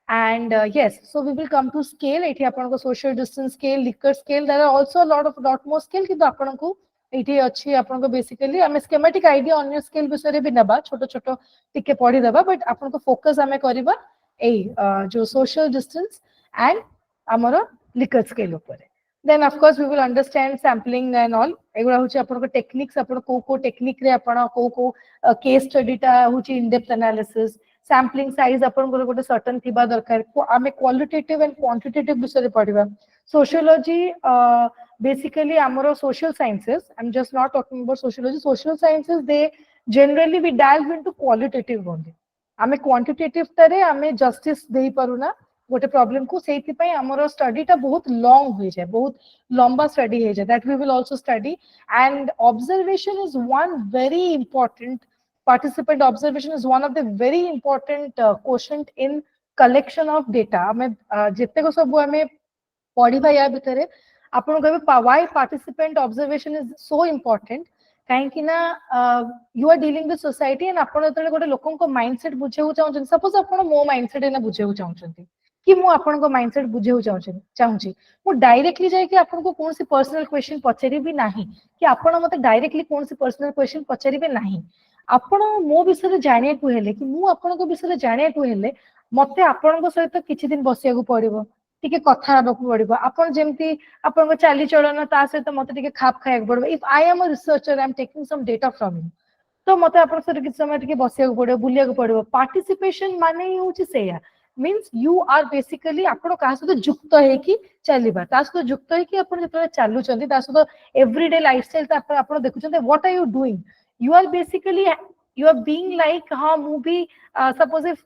And yes, so we will come to scale. Ethi apanko social distance scale, Likert scale. There are also a lot more scale. Kintu apanko ethi achi apanko basically ame schematic idea on your scale bisare bi naba choto choto tikke padi daba, but apanko focus ame kariba ei jo social distance and amara Likert scale upare. Then of course we will understand sampling and all. एगुडा होची आपनको techniques, आपण को technique रे आपण को case study टा होची in depth analysis, sampling size आपण गोटे certain थिबा दरकार. आमे qualitative and quantitative विषय पढिबा. Sociology basically amaro social sciences. I'm just not talking about sociology. Social sciences, they generally we delve into qualitative only. आमे quantitative तरे आमे justice देई पारुना गोटे प्रॉब्लम को सेति पई हमरो स्टडी टा बहुत लॉन्ग होई जाय, बहुत लंबा स्टडी हे जाय. That we will also study. And observation is one very important, participant observation is one of the very important question in collection of data. हमें जेते को सब हमें पढिबा या भितरे आपण कहबे why participant observation is so important. काहे कि ना you are dealing with society and आपण जतले गोटे लोकन को माइंडसेट बुझेउ चाहउछन. सपोज आपण मो माइंडसेट एना बुझेउ चाहउछन कि मु आपन को माइंडसेट बुझेउ चाहूची. मु डायरेक्टली जाय कि आपन को कोन सी पर्सनल क्वेश्चन पचरी भी नाही कि आपन मते डायरेक्टली कोन सी पर्सनल क्वेश्चन पचरी भी नाही. आपन मो विषय जानिया को हेले कि मु आपन को विषय जानिया को हेले मते आपन को सहित किछि दिन बसिया को पड़िबो, टिके कथा हबा को पड़िबो. आपन जेमती आपन को चाली चलन ता सहित मते टिके खाप खाया को पड़िबो. If I am a researcher, I am taking some data from you, तो मते आपन सहित किछि समय टिके बसिया को पड़िबो, बुलिया को पड़िबो. पार्टिसिपेशन माने ही होची सेया. Means you are basically आपण का सहित जुक्त है कि चलिबा, ता सहित जुक्त है कि आपण जतले चालू चंदी, ता सहित एवरीडे लाइफस्टाइल ता आपण देखु चंदी. What are you doing? You are basically you are being like हां मु भी सपोज इफ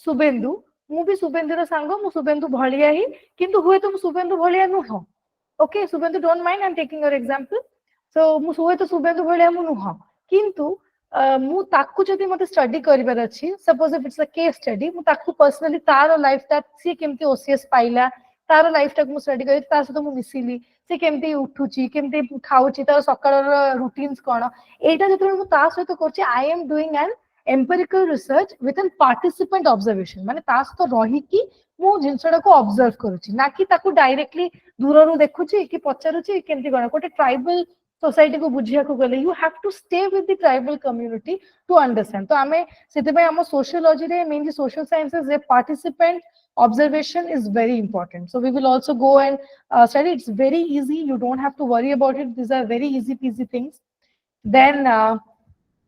सुबेंदु, मु भी सुबेंदु रो सांगो, मु सुबेंदु भलिया ही किंतु हुए तो सुबेंदु भलिया नुह. Okay Subhendu, don't mind, I am taking your example. So मु हुए तो सुबेंदु भलिया मु नुह, किंतु मु ताकू जदी मते स्टडी करिबार अछि, suppose if it's a case study, मु ताकू पर्सनली तारो लाइफ ता सी केमती ओसीएस पाइला, तारो लाइफ ता मु स्टडी करि, ता सतो मु मिसिली, सी केमती उठुची, केमती खाउची, तारो सकाळर रूटीन्स कोन, एटा जतरे मु ता सहित करछि. I am doing an empirical research with an participant observation. माने ता सहित रही कि मु जिंसडा को ऑब्जर्व करूछि, ना कि ताकू डायरेक्टली दूररु देखुछि कि पचारुछि केमती कोन. कोटे ट्राइबल सोसाइटी को बुझिया को गले you have to stay with the tribal community to understand. तो आमे सेते पे हम सोशियोलॉजी रे मेनली सोशल साइंसेस रे participant observation is very important. So we will also go and study. It's very easy, you don't have to worry about it. These are very easy PG things. Then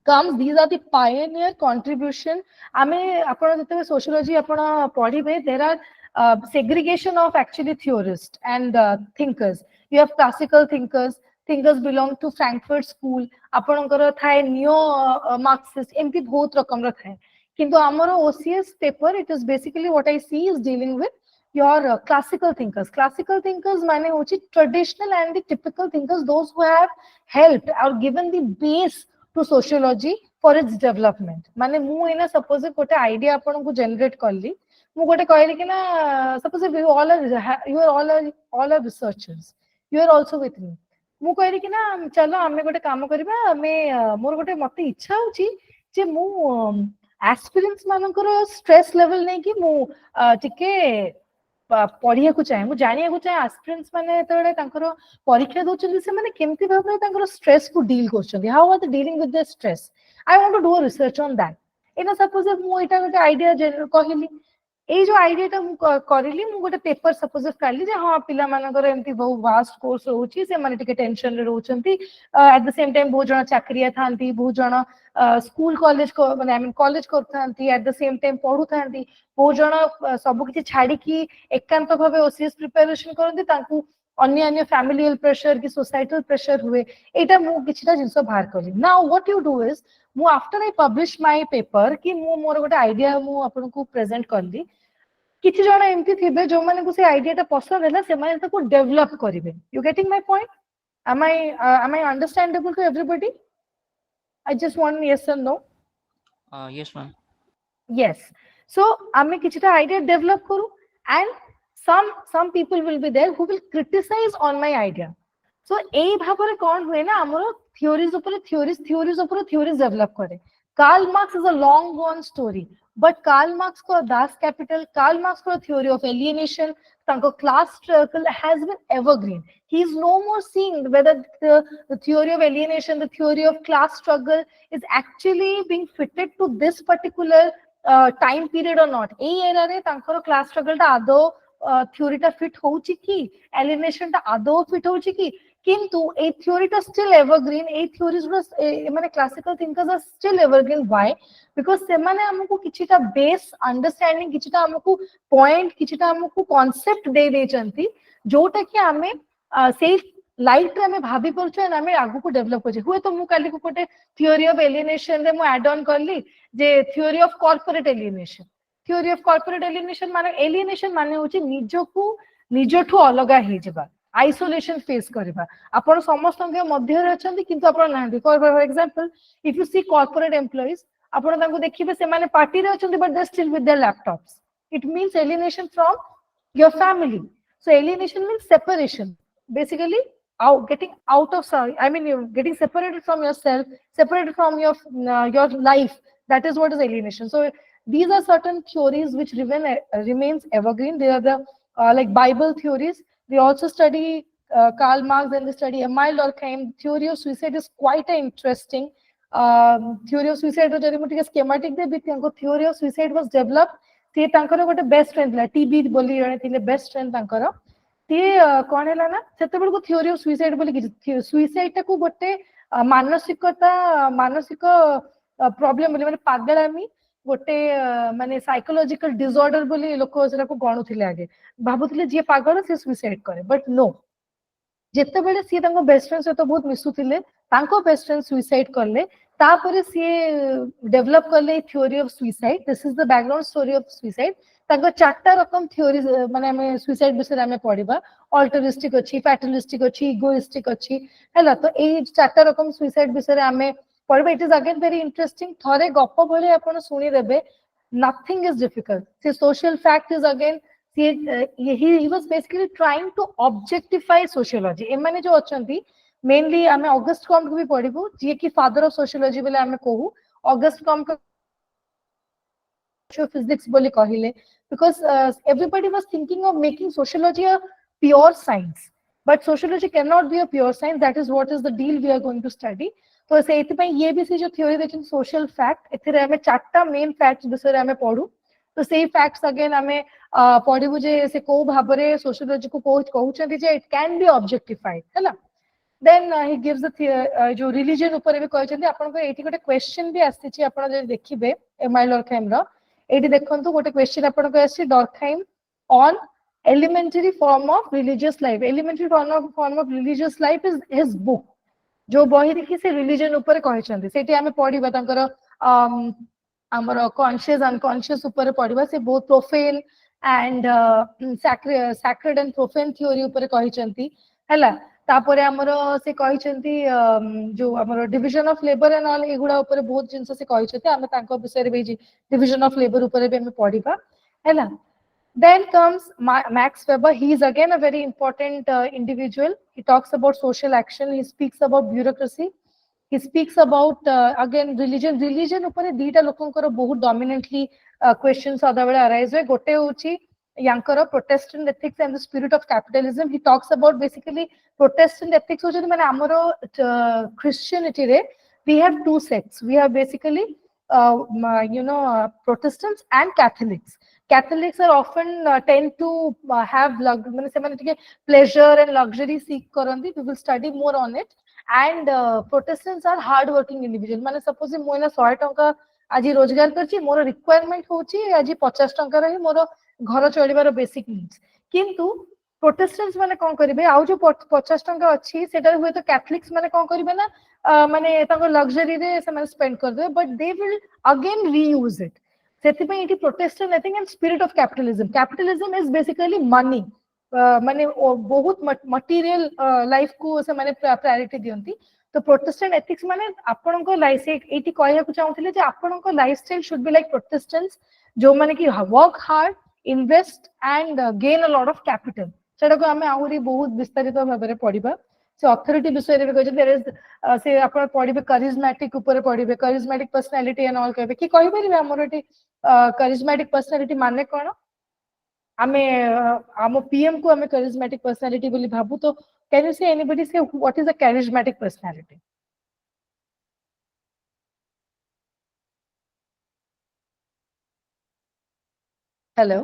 comes these are the pioneer contribution. ame apana jete sociology apana padhibe, there are segregation of actually theorists and thinkers. You have classical thinkers. Thinkers belong to Frankfurt school. आपनकर थाए neo Marxist, MP बहुत रकम र थाए. किंतु हमरो OCS paper, it is basically what I see is dealing with your classical thinkers. Classical thinkers माने होची traditional and the typical thinkers, those who have helped or given the base to sociology for its development. माने मु एना suppose कोटे idea आपन को generate करली, मु कोटे कहली कि ना suppose you all are researchers, you are also with me. मु कहली कि ना चलो आमे गोटे काम करबा, आमे मोर गोटे मते इच्छा होची जे मु एस्पिरेंट्स मानकर स्ट्रेस लेवल नै कि मु टिके पढ़िया को चाहे, मु जानिया को चाहे एस्पिरेंट्स माने तळे तांकर परीक्षा दोचंदी से माने केमती भाबरे तांकर स्ट्रेस को डील करचंदी, how are they dealing with the stress. I want to do a research on that. एना सपोज मु एटा गोटे आइडिया कहली, ए जो आइडिया टा मु करली, मु गोटे पेपर सपोज काली जे हां पिला मानकर एमती बहुत वास्ट कोर्स होउची, से माने टिके टेंशन रे रहउचंती. एट द सेम टाइम बहुत जण चाकरिया थांती, बहुत जण स्कूल कॉलेज को माने आई मीन कॉलेज करथांती, एट द सेम टाइम पढु थांती. बहुत जण सब किछि छाडी कि एकांत भाबे ओसीएस प्रिपरेशन करंती, तांकू अन्य फैमिलियल प्रेशर कि सोसाइटल प्रेशर हुए एटा मु किछटा जिंस बाहर करी now what you do is मु after I publish my paper कि मु मोर गोटे आइडिया मु आपन को प्रेजेंट करली किछि जण एमती थिबे जो माने को से आइडियाटा पसंद हैला से माने ताको डेवलप करिवे you getting my point am I understandable to everybody I just want yes or no
Yes ma'am.
yes so ame kichita idea develop kuru and some people will be there who will criticize on my idea so ei bhabare kon huye na amaro theories develop kare Karl Marx is a long gone story but Karl Marx ko Das Kapital Karl Marx ko theory of alienation tanko class struggle has been evergreen he is no more seeing whether the theory of alienation the theory of class struggle is actually being fitted to this particular time period or not ei era re tankaro class struggle ta ado theory ta fit hochi ki alienation ta ado fit hochi ki kintu ei theory ta still evergreen ei theories mane classical thinkers are still evergreen why because semane amku kichita base understanding kichita amku point kichita amku concept de chanti jota ki ame sei light रे भाभी परछु and आमे आगु को develop करछे हुए तो मु काली को कोटे थ्योरी ऑफ एलिएनेशन रे मु ऐड ऑन करली जे थ्योरी ऑफ कॉर्पोरेट एलिएनेशन माने होची निजठु अलगा हे जेबा आइसोलेशन फेस करबा आपण समस्त के मध्य रे अछंती किंतु आपण नांदी for example if you see corporate employees आपण तांको देखिबे से माने पार्टी रे अछंती but they still with their laptops it means alienation from your family so alienation means separation basically getting out of you're getting separated from yourself separated from your life that is what is alienation so these are certain theories which remains evergreen they are the like Bible theories they also study Karl Marx and they study Emile Durkheim theory of suicide is quite interesting theory of suicide jari mu tika schematic de bit theory of suicide was developed se tankara gote best friend la TB boli jane thile best friend tankara कौन है ना सेते बेलको theory of suicide बोली कि suicide को गोटे मानसिक problem बोली माने पागलामी गोटे माने साइकोलॉजिकल डिसऑर्डर बोली लोक सेरा को गणुथिले आगे भाबुथिले जे पागल से सुइसाइड करे बट नो जेते बेले सी तांको बेस्ट फ्रेंड सहित बहुत मिसुथिले तांको बेस्ट फ्रेंड सुइसाइड करले तापरे सी डेवलप करले theory of suicide this is the background story of suicide तांको चारटा रकम थ्योरी माने हमें सुइसाइड विषय हमें पढिबा अल्टरिस्टिक अछि फैटलिस्टिक अछि इगोइस्टिक अछि हैला तो ए चारटा रकम सुइसाइड विषय हमें पढिबा it is again very interesting थरे गप्प भले आपण सुनी देबे nothing is difficult see social fact is again he was basically trying to objectify sociology ए माने जो अछंती मेनली हमें ऑगस्ट कॉम्ट को भी पढिबो जे कि फादर ऑफ सोशियोलॉजी बोले हमें कहू ऑगस्ट कॉम्ट physics बोली कहिले because everybody was thinking of making sociology a pure science but sociology cannot be a pure science that is what is the deal we are going to study तो से एति पई ये भी से जो थ्योरी देखिन सोशल फैक्ट एथिरे हमें चारटा मेन फैक्ट्स विषय हमें पढू तो सेही फैक्ट्स अगेन हमें पढिबु जे से को भाबरे सोशियोलॉजी को कहउछंती जे इट कैन बी ऑब्जेक्टिफाइड हैला then he gives the जो रिलीजन ऊपर भी कहउछंती आपन को एठी गोटे क्वेश्चन भी आसी छी आपन जे देखिबे एमाइल डॉर्कहाइम रो एठी देखंतु गोटे क्वेश्चन आपन को आसी डॉर्कहाइम on elementary form of religious life elementary form of religious life is his book जो बही देखि से रिलीजन ऊपर कहउछंती सेठी हमें पढिबा तांकर हमर कॉन्शियस अनकॉन्शियस ऊपर पढिबा से बहुत profane and sacred and profane theory ऊपर कहउछंती हैला तापरे हमरो से कहउछंती जो हमरो division of labour and all एगुडा ऊपर बहुत जिंस से कहउछंती हम तांको विषय रे भी डिवीजन ऑफ लेबर ऊपर भी हम पढिबा हैला then comes Max Weber he is again a very important individual he talks about social action he speaks about bureaucracy he speaks about again religion ऊपर दीटा लोकंकर बहुत dominantly questions सदा बेले arise होय गोटे होची यांकर Protestant ethics and the spirit of capitalism he talks about basically Protestant ethics होची माने हमरो Christianity रे we have two sects we have basically Protestants and Catholics are often tend to have माने से माने टिके pleasure and luxury seek करंदी we will study more on it and Protestants are hard working individual माने suppose Moina 100 टंका आज रोजगार करची more requirement होची आज 50 टंका रही मोर घर चलिबार बेसिक नीड्स किंतु प्रोटेस्टेंट्स माने कोन करिवे आउ जो 50 टंका अछि सेटा हुए तो कैथलिक्स माने कोन करिवे ना माने ताको लग्जरी रे से माने स्पेंड कर दे but they will again reuse it सेति पे इटी Protestant I think and spirit of capitalism is basically money माने बहुत मटेरियल लाइफ को से माने प्रायोरिटी दियंती तो प्रोटेस्टेंट एथिक्स माने आपन को लाइफ से एटी कहया को चाहूथिले जे आपन को lifestyle should be like Protestants जो माने कि work hard invest and gain a lot of capital सेटा को हमें आहुरी बहुत विस्तारित भाव में पढ़ा से अथॉरिटी विषय रे कहजे देयर इज से आपण पढ़िबे करिज्मेटिक ऊपर पढ़िबे करिज्मेटिक पर्सनालिटी एंड ऑल कहबे कि कहि परिबे हमर एटी करिज्मेटिक पर्सनालिटी माने कोन आमे आम पीएम को आमे करिज्मेटिक पर्सनालिटी बोली भाबू तो कैन यू से एनीबॉडी से what is a charismatic personality hello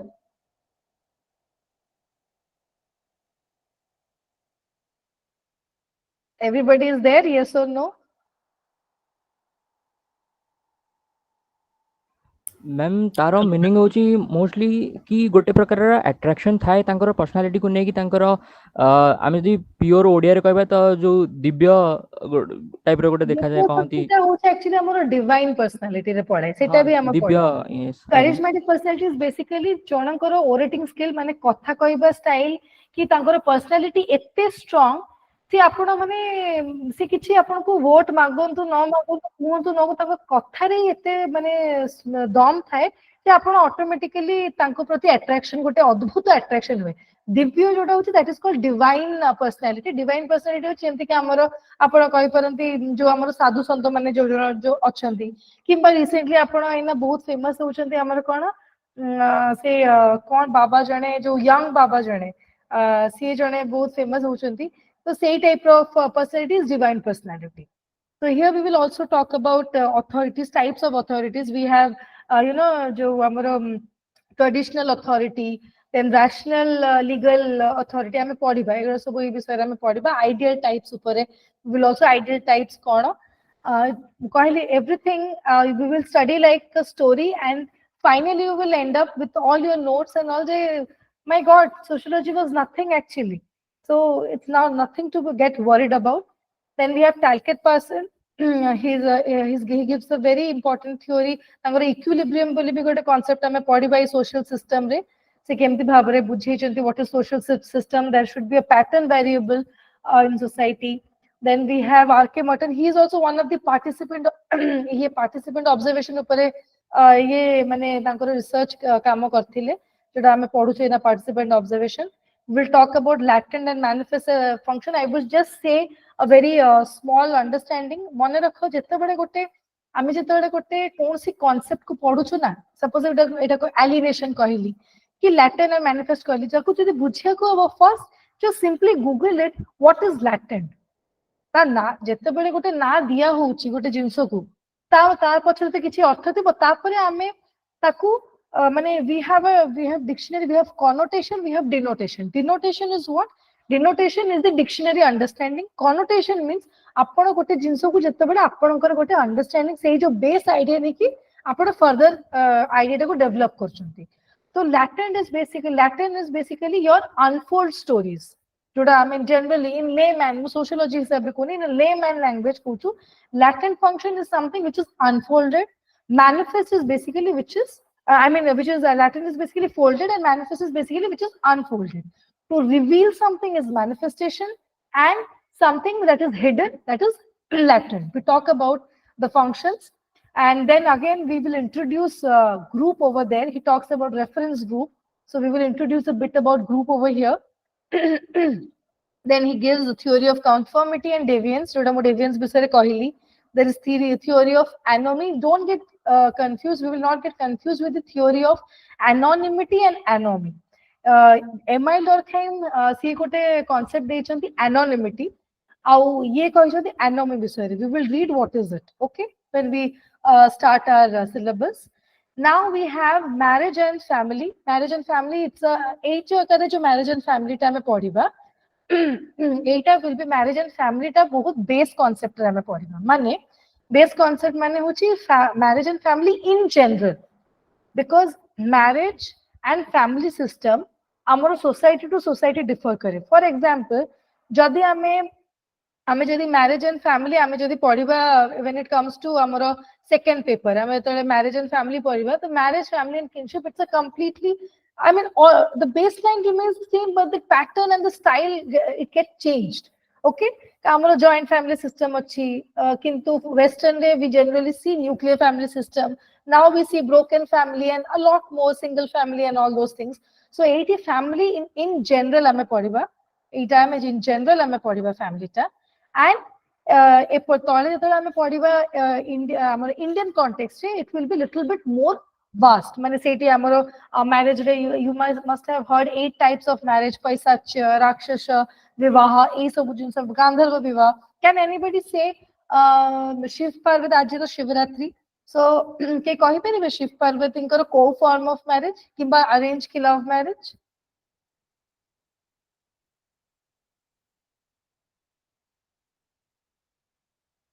everybody is there yes or no
ma'am taro meaning होची मोस्टली कि गोटे प्रकार अट्रैक्शन थाए तांकर पर्सनालिटी को नेकी तांकर आमे जदी प्योर ओडिया रे कहबा तो जो दिव्य टाइप रे गोटे देखा जाय कहंती
सेटा होची एक्चुअली हमर डिवाइन पर्सनालिटी रे पड़े सेटा भी हम
दिव्य yes
charismatic personality is basically जनकर ओरेटिंग स्किल माने कथा कहबा स्टाइल कि तांकर पर्सनालिटी एते स्ट्रांग से आपण माने से किछि आपण को वोट मागंतु न मागंतु कुहंतु न तांको कथा रे एते माने दम थाए जे आपण ऑटोमेटिकली तांको प्रति अट्रैक्शन गोटे अद्भुत अट्रैक्शन हुए दिव्य जोटा होची that is called divine personality होची एमति कि हमर आपण कहि परंती जो हमर साधु संत माने जो जो अछंती किंबा रिसेंटली आपण एना बहुत फेमस होचंती हमर कोन से कोन बाबा जने जो यंग बाबा जने से जने बहुत famous होचंती so same type of personality is divine personality so here we will also talk about authorities types of authorities we have you know jo amaro traditional authority then rational legal authority ame padiba e सब ए विषय ame padiba ideal types upare we will also ideal types kono कहली everything we will study like a story and finally you will end up with all your notes and all the my god sociology was nothing actually so it's now nothing to get worried about then we have Talcott person he gives a very important theory तांगर equilibrium बोली भी गोटे concept हमें पढ़ी by social system रे से केमती भाव रे बुझे चंती what is social system there should be a pattern variable in society then we have R.K. Merton he is also one of the participant ये participant observation ऊपर ये माने तांकर research काम करथिले जोटा हमें पढ़ु छै ना participant observation we'll talk about latent and manifest function I will just say a very small understanding मन रखो जते बडे गोटे आमे जते बडे गोटे कोनसी कांसेप्ट को पढु छु ना सपोज एटा को एलिनेशन कहली कि latent and manifest कहली जाको जदी बुझिया को अब first just simply google it what is latent ता ना जते बडे गोटे ना दिया होउची गोटे जिंसो को ता पछरे ते किछि अर्थ थिबो तापरे आमे ताकू माने we have dictionary we have connotation we have denotation is what denotation is the dictionary understanding connotation means आपण गोटे जिंसो को जते बडे आपणकर गोटे अंडरस्टैंडिंग सेही जो बेस आईडिया ने कि आपण फर्दर आईडिया को डेवलप करछंती तो latent is basically your unfold stories जोड़ा I mean generally in layman sociology हिसाब रे कोनी in layman language कहू latent function is something which is unfolded manifest is basically which is which is latent is basically folded and manifest is basically which is unfolded. To reveal something is manifestation and something that is hidden, that is latent. We talk about the functions and then again we will introduce group over there. He talks about reference group. So we will introduce a bit about group over here. Then he gives the theory of conformity and deviance. There is theory of anomy. Don't get confused. We will not get confused with the theory of anonymity and anomy. Emile Durkheim से गोटे concept देइछंती anonymity. आउ ये कहिछंती anomy विषय. We will read what is it. Okay, when we start our syllabus. Now we have marriage and family. Marriage and family. It's जो marriage and family टा में पढ़िबा. एटा will be marriage and family टा बहुत base concept रे हमें पढ़िबा. माने base concept माने होची marriage and family in general. Because marriage and family system आमर सोसाइटी टू सोसाइटी डिफर करे फॉर एग्जांपल जदि आमे जदि मैरिज एंड फैमिली आमे जदि पढ़िबा व्हेन इट कम्स टू हमर सेकंड पेपर आमे तो मैरिज एंड फैमिली पढ़िबा तो marriage family and kinship it's a completely I mean the baseline remains the same but the pattern and the style it gets changed okay ଆମର joint family system ଅଛି କିନ୍ତୁ western रे we generally see nuclear family system now we see broken family and a lot more single family and all those things so 80 family in general ଆମେ ପଢିବା ଏଇଟା ଆମେ in general ଆମେ ପଢିବା family ଟା and ए तळे जेतले ଆମେ ପଢିବା ଆମର Indian context रे it will be little bit more vast माने सेठी हमरो marriage रे you must have heard 8 types of marriage पैशाच्य राक्षस विवाह ए सब जिन सब गांधर्व विवाह can anybody say Shiv Parvati आज तो शिवरात्रि so के कहि परिबे शिव पार्वती को form of marriage किबा arrange की love marriage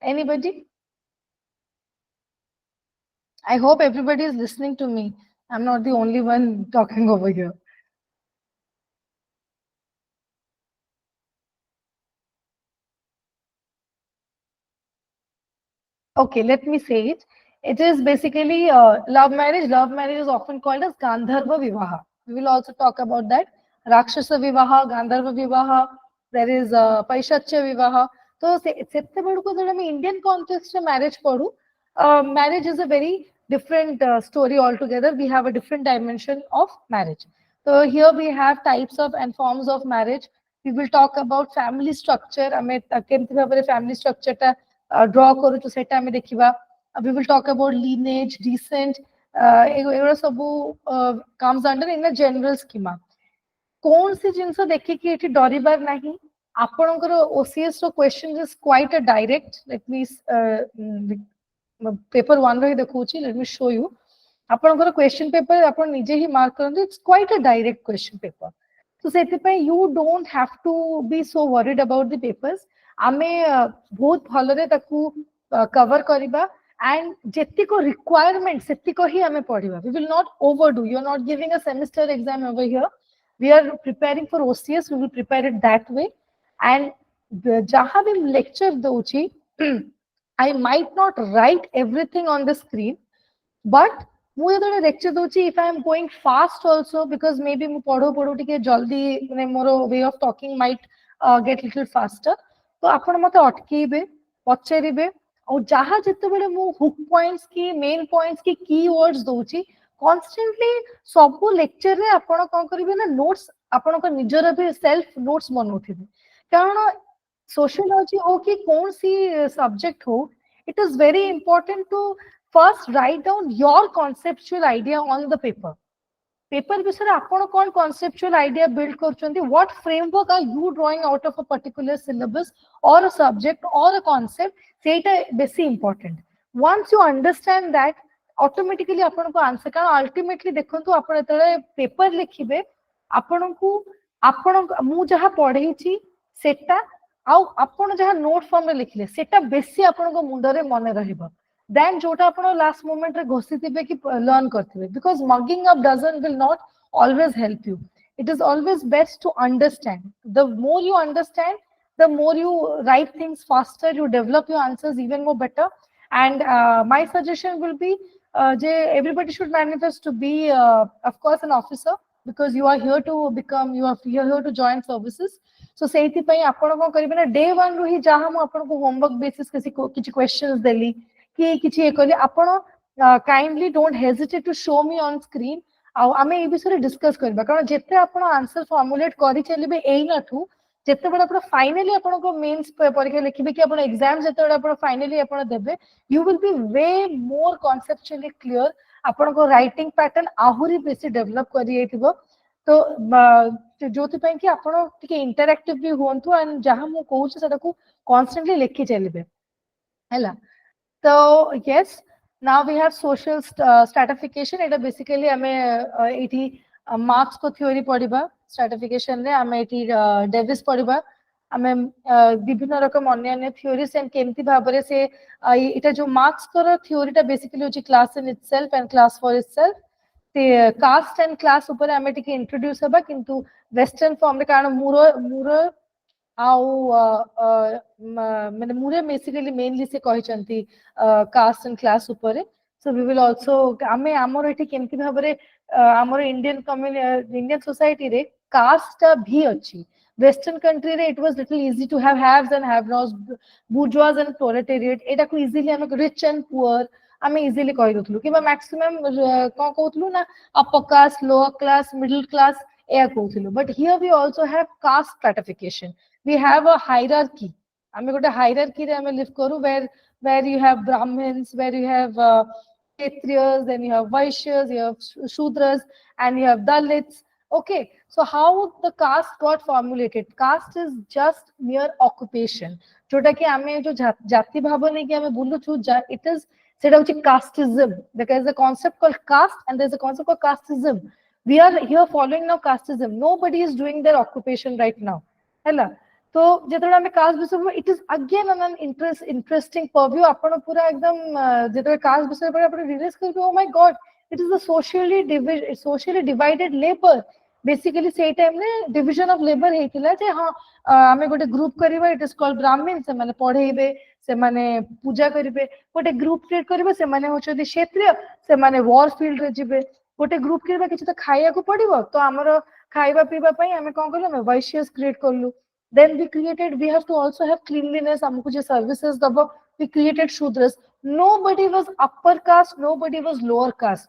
anybody I hope everybody is listening to me. I'm not the only one talking over here. Okay, let me say it. It is basically love marriage. Love marriage is often called as Gandharva Vivaha. We will also talk about that. Rakshasa Vivaha, Gandharva Vivaha. There is Paishachya Vivaha. So, Indian context of marriage padhu. Marriage is a very different story altogether. We have a different dimension of marriage. So here we have types of and forms of marriage. We will talk about family structure. Family structure draw करूँ सेटा हमें देखिबा we will talk about lineage descent एगुरा सबू comes under in a general schema कौन सी जिंस देखि कि एठी डरिबार नाही आपनकर OCS row question is quite a direct let me paper 1 row देखौची let me show you आपनकर question paper आपन निजे ही मार्क करन it's quite a direct question paper so सेति पे you don't have to be so worried about the papers आमे बहुत भलरे ताकू कवर करिबा and जेतिको requirement सेतिको ही आमे पढिबा we will not overdo you are not giving a semester exam over here we are preparing for OCS we will prepare it that way and जहाँ भी lecture दउची I might not write everything on the screen but मु जेतले lecture दउची if I am going fast also because maybe मु पढो टिके जल्दी माने मोरो way of talking might get little faster तो आपण मते अटकीबे पचरिबे और जहाँ जिते बेले मु हुक पॉइंट्स की मेन पॉइंट्स की कीवर्ड्स दउची कॉन्स्टेंटली सबु लेक्चर रे आपण कोन करिवे ना नोट्स आपण को निजर भी सेल्फ नोट्स बनौथिबे कारण सोशियोलॉजी हो कि कौन सी सब्जेक्ट हो it is very important to first write down your conceptual idea on the paper paper विषय आपण कौन कॉन्सेप्चुअल आइडिया बिल्ड करछंती what framework are you drawing out of a particular syllabus और अ सब्जेक्ट और a concept सेटा बेसी important once you understand that automatically आपण को आंसर कारण अल्टीमेटली देखंतु आपण एतले पेपर लिखिबे आपण को आपण मु जहा पढैछि सेटा आउ आपण जहा नोट फॉर्म रे लिखले सेटा बेसी आपण को मुंड रे मने रहइबो then जोटा आपण लास्ट मोमेंट रे घोषितिबे कि learn करथिबे because mugging up will not always help you it is always best to understand the more you understand the more you write things faster you develop your answers even more better and my suggestion will be everybody should manifest to be of course an officer because you are here to become you are here to join services so सेठी पई आपण को करिबे ना day 1 रो ही जहा हम आपण को homework basis किछि questions देली कि किछि ए कहली आपण kindly don't hesitate to show me on screen आ आमे ए विषय डिस्कस करबा कारण जेते आपण आंसर फॉर्मुलेट करि चलिबे एई नाठू जेते बड आपण फाइनली आपण को मेंस परीक्षा लिखिबे कि आपण एग्जाम जेते बड आपण फाइनली आपण देबे you will be way more conceptually clear आपण को राइटिंग पैटर्न आहुरी बेसी डेवलप करि एथिबो तो जोति पई कि आपण टिके इंटरैक्टिव भी होंतु एंड जहां मु कहू छ सेटा को कांस्टेंटली लिखि चलिबे हैला so yes now we have social stratification it basically ame eti marks ko theory पढिबा stratification रे ame eti डेविस पढिबा ame विभिन्न रकम अन्य अन्य theories and केमति भाबरे से एटा जो marks कर theory टा basically होची class in itself and class for itself caste and class ऊपर आमे टिके इंट्रोड्यूस हबा किंतु वेस्टर्न फॉर्म रे कारण मुर आउ माने मुरे बेसिकली मेनली से कहिसंती कास्ट एंड क्लास ऊपर सो वी विल आल्सो आमे हमर एठी केमति भाबरे हमर इंडियन कम्युनिटी इंडियन सोसाइटी रे कास्ट भी अछि वेस्टर्न कंट्री रे it was little easy to have haves and have nots bourgeois and proletariat एटा को इजीली हम रिच एंड पुअर आमे इजीली कहि दथलु कि मैक्सिमम कोन कहथलु ना upper caste lower class middle class ए कहथलु but here we also have caste stratification we have a hierarchy ame gote hierarchy re ame live karu where you have brahmins where you have kshatriyas then you have vaishyas you have shudras and you have dalits okay so how the caste got formulated caste is just mere occupation jota ki ame jo jati bhava nei ki ame bolu chu it is seta hochi casteism there is a concept called caste and there is a concept called casteism we are here following now casteism nobody is doing their occupation right now hela तो जेतबे हमें cast विषय it is again an interesting purview आपण पूरा एकदम जेतबे cast विषय पर आपण realise करबे oh my God it is the socially divided labour basically से टाइम ने डिवीजन ऑफ लेबर हेतिला जे हां हमें गोटे ग्रुप करबा इट इज कॉल्ड ब्राह्मण से माने पढेबे से माने पूजा करबे गोटे ग्रुप क्रिएट करबे से माने होचदी क्षत्रिय से माने वॉर फील्ड रे जिबे गोटे ग्रुप करबा किछ त खाइया को पड़िबो तो हमर खाइबा पीबा पई हमें कोन करलो हमें वैश्यस क्रिएट करलु then we have to also have cleanliness हमको जो services दबो we created shudras nobody was upper caste nobody was lower caste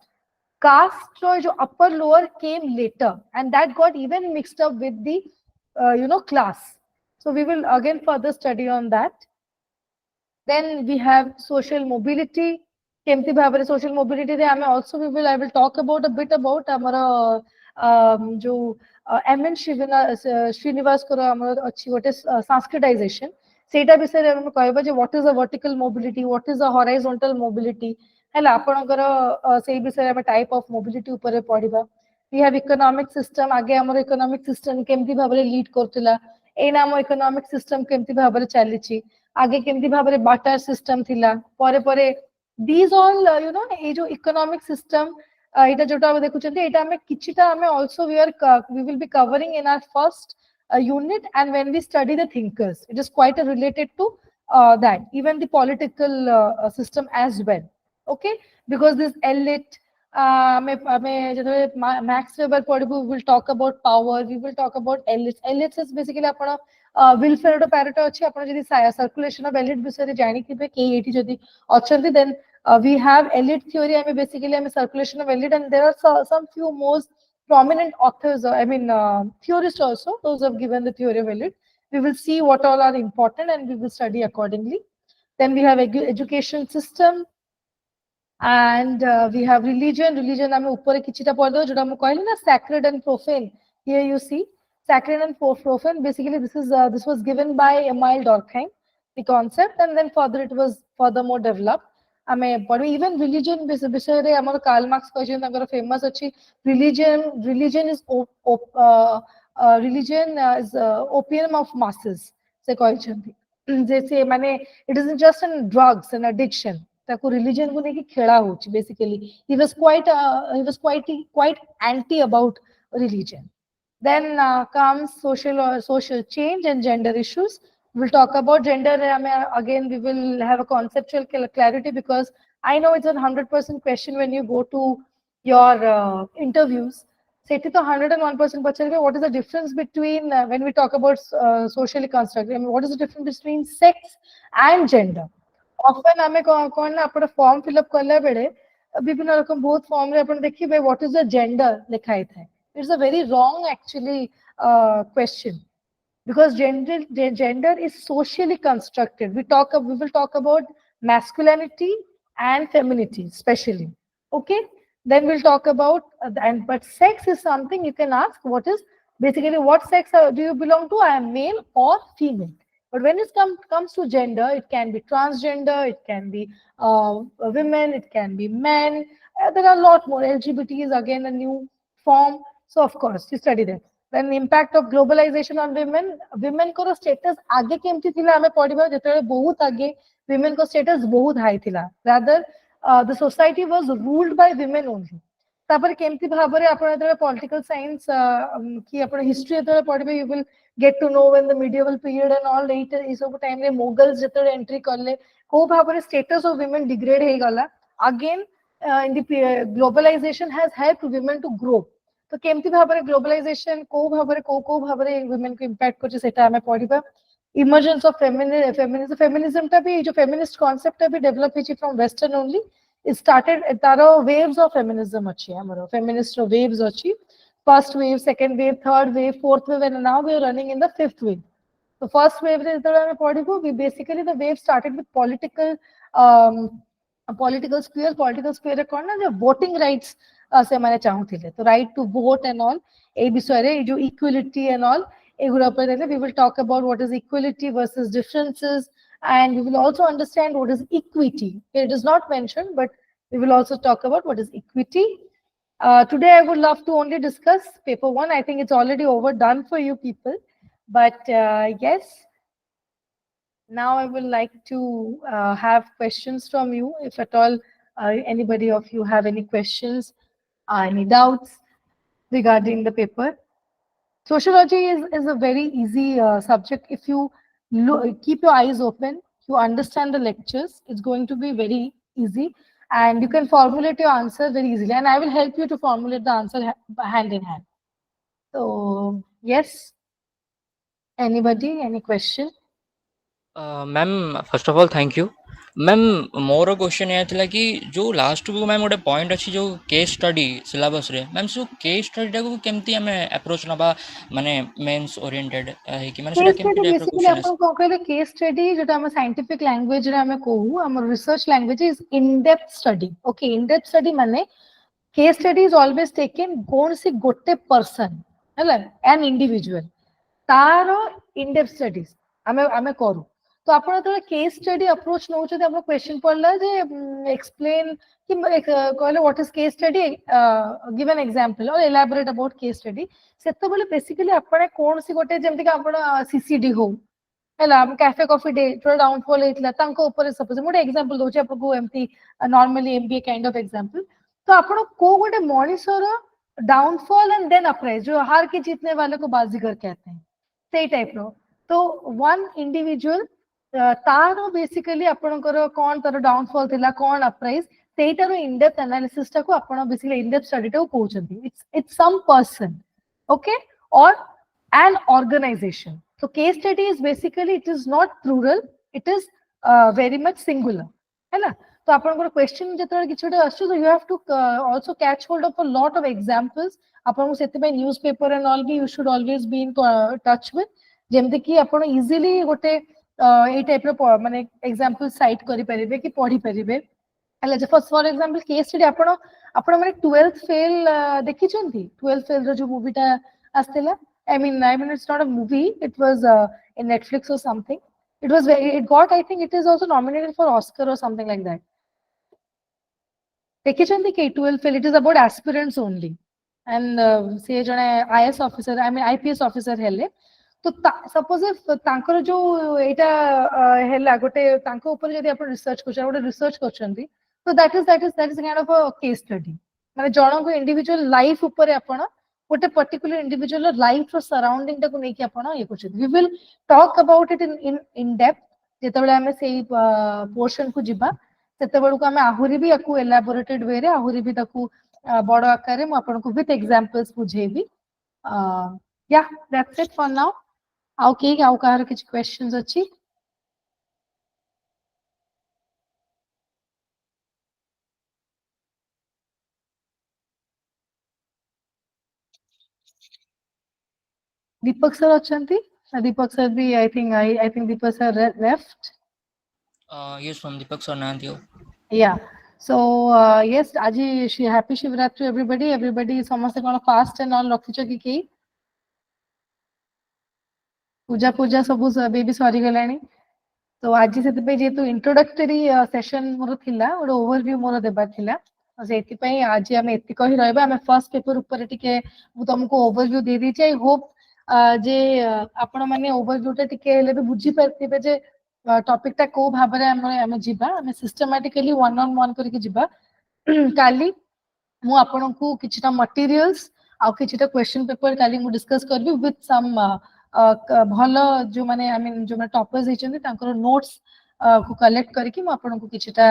जो upper lower came later and that got even mixed up with the class so we will again further study on that then we have social mobility केमती भाबरे social mobility रे हमें also I will talk about a bit about हमारा जो MN Srinivas को हमर अछि गोटे Sanskritisation सेटा विषय रे हम कहबा जे what is a vertical mobility what is a horizontal mobility हला आपनकर सेही विषय हम टाइप ऑफ मोबिलिटी ऊपर पढिबा वी हैव इकोनॉमिक सिस्टम आगे हमर इकोनॉमिक सिस्टम केमती भाबरे लीड करतिला ए नाम इकोनॉमिक सिस्टम केमती भाबरे चलीची आगे केमती भाबरे बाटर सिस्टम थिला परे परे these all ए जो इकोनॉमिक सिस्टम এটা যেটা আমরা দেখুছেন এটা আমি কিছুটা আমি also we will be covering in our first unit and when we study the thinkers it is quite related to that even the political system as well okay because this elite ଆମେ ଯେତେବେଳେ max level ପଢିବୁ we will talk about power we will talk about elites is basically ଆପଣ wilfred parrot ଅଛି ଆପଣ ଯଦି circulation of elite ବିଷୟରେ ଜାଣିଥିବେ କି ଏଠି ଯଦି ଅଛନ୍ତି then we have elite theory I mean basically circulation of elite and there are some few most prominent authors I mean theorists also those who have given the theory of elite we will see what all are important and we will study accordingly then we have education system and we have religion hame upore kichita paddo jota mu kahili na sacred and profane here you see sacred and profane basically this was given by Emile Durkheim the concept and then further it was furthermore developed आमे पढी even religion विषय रे हमर Karl Marx कहै तांकर famous अछि religion is opium of masses से कहै छथि जैसे माने it isn't just an drugs and addiction ताको religion को नेकी खेला होछि basically he was quite anti about religion then comes social change and gender issues we'll talk about gender again we will have a conceptual clarity because I know it's a 100% question when you go to your interviews seti to 101% pachare what is the difference between when we talk about socially constructed I mean what is the difference between sex and gender often ame kon na apna form fill up karla bele bibhinna rakom bahut form re apna dekhibe what is the gender lekhai thai it's a very wrong actually question because gender is socially constructed we will talk about masculinity and femininity especially okay then we'll talk about but sex is something you can ask what is basically what sex do you belong to I am male or female but when it comes to gender it can be transgender it can be women it can be men there are a lot more LGBT is again a new form so of course you study that then impact of globalization on women को status आगे केमती थिला हमें पढ़िबा जेतले बहुत आगे women को status बहुत high थिला rather the society was ruled by women only तापर केमती भाबरे आपण जतरे पॉलिटिकल साइंस की आपण हिस्ट्री जतरे पढबे you will get to know when the medieval period and all लेट ई सब टाइम रे मोगल्स जतरे एंट्री करले को भाबरे स्टेटस ऑफ वुमेन डिग्रेड हे गला again in the globalization has helped women to grow तो केमती भाबरे ग्लोबलाइजेशन को भाबरे वुमेन को इंपैक्ट करछ सेटा हमें पढिबा इमर्जेंस ऑफ फेमिनिज्म टा भी जो फेमिनिस्ट कांसेप्ट टा भी डेवलप हिची from western only it started taro waves of feminism अच्छी है हमारा feminist waves अच्छी first wave second wave third wave fourth wave and now we are running in the fifth wave so first wave रे जतरे हमें पढिबो we basically the wave started with political sphere रे कोन ना जो voting rights से माने चाहुथिले तो right to vote and all ए विषय रे जो equality and all एगुरा पर देले we will talk about what is equality versus differences and we will also understand what is equity. It is not mentioned, but we will also talk about what is equity. Today, I would love to only discuss paper 1. I think it's already overdone for you people. But yes, now I would like to have questions from you. If at all anybody of you have any questions, any doubts regarding the paper. Sociology is a very easy subject. If you keep your eyes open, you understand the lectures, it's going to be very easy and you can formulate your answer very easily and I will help you to formulate the answer hand in hand. So yes, anybody, any question?
Ma'am, first of all, thank you. Ma'am more question या थिला कि जो last को ma'am गोटे point अच्छी जो case study syllabus रे ma'am so case study टाको केमती हमें अप्रोच नबा माने मेंस ओरिएंटेड है कि माने सेटा केमती टाइप रो क्वेश्चन
अपन को कहले केस स्टडी जेटा हम साइंटिफिक लैंग्वेज रे हमें कहू हमर research language is in depth study okay in depth study माने case study is always taken कोन से गोटे पर्सन हला एन इंडिविजुअल तारो इन डेप्थ स्टडीज हमें करू तो आपण तो केस स्टडी अप्रोच नौ छते हम क्वेश्चन पढ़ला जे एक्सप्लेन कि कहले what is case study give an example और एलाबोरेट अबाउट केस स्टडी सेते बोले बेसिकली आपण कोन सी गोटे जेमति कि आपण सीसीडी हो हला हम कैफे कॉफी डे थोड़ा डाउनफॉल हेतला तांको ऊपर सपोज मोटे एग्जांपल दोचे आपन को एमती normally MBA kind of example तो आपण को गोटे मनीषर डाउनफॉल एंड देन अपराइज जो हार के जीतने वाले को बाजीगर कहते हैं सेही टाइप रो तो वन इंडिविजुअल तारो बेसिकली आपनकर कोन तारो डाउनफॉल थिला कोन अपराइज सेटारो इन डेप्थ एनालिसिस टा को आपण बेसिकली इन डेप्थ स्टडी टा को कहउछंती it's some person okay or an organization so case study is basically it is not plural it is very much singular है ना तो आपण को question जतरे किछोटा आछो so you have to also catch hold of a lot of examples आपण को सेते पे newspaper and all भी you should always be in touch with जेमते कि आपण इजीली गोटे ए टाइप रो माने एग्जांपल साइट करि परिबे कि पढी परिबे हला J for example case study आपण माने 12th फेल देखि छंती 12th फेल रो जो मूवीटा आस्तेला I mean, it's not a movie. It was in Netflix or something. It was it got, I think it is also nominated for Oscar or something like that. Dekhichandi K12 film. It is about aspirants only. And say jane IAS officer, I mean IPS officer hele. तो suppose if तांकर जो एटा हेला गोटे तांको ऊपर जदी आपण research करछन गोटे research करछन्ती तो that is kind of a case study माने जणो को इंडिविजुअल लाइफ ऊपर आपण गोटे पर्टिकुलर इंडिविजुअल लाइफ रो सराउंडिंग टा को नेकी आपण ये कुछ we will talk about it in depth जेतेबेले हमें सेही पोर्शन को जिबा सेतेबेलु को हमें आहुरी भी याकू एलाबोरेटेड वे रे आहुरी भी ताकू बड़ आकार रे म आपण को विथ एग्जांपल्स बुझेबी या दैट्स इट फॉर नाउ आउ के आउ कार किछ क्वेश्चंस अछि Deepak sir achanti Deepak sir भी I think Deepak sir left
yes from Deepak sir nantiyo
yeah so yes aji happy Shivratri everybody samaste kono fast and all rakhicho ki पूजा सब baby सरी गलानी तो आज से जेतु introductory session मोर थिला odd overview मोर देबा थिला सेति पई आज हम एति कहि रहबा हम फर्स्ट पेपर ऊपर टिके मु तुमको overview they the I hope जे आपण माने ओवरव्यू टा टिके हेले भी बुझी परथिबे जे टॉपिक टा को भाबरे हम जिबा हम सिस्टमैटिकली वन ऑन वन करके जिबा काली मु आपन को किछटा मटेरियल्स आ किछटा क्वेश्चन पेपर काली मु डिस्कस करबी विथ सम भलो जो माने आई मीन जो माने टॉपर्स हिचंदी तांकर नोट्स को कलेक्ट करके मु आपन को किछटा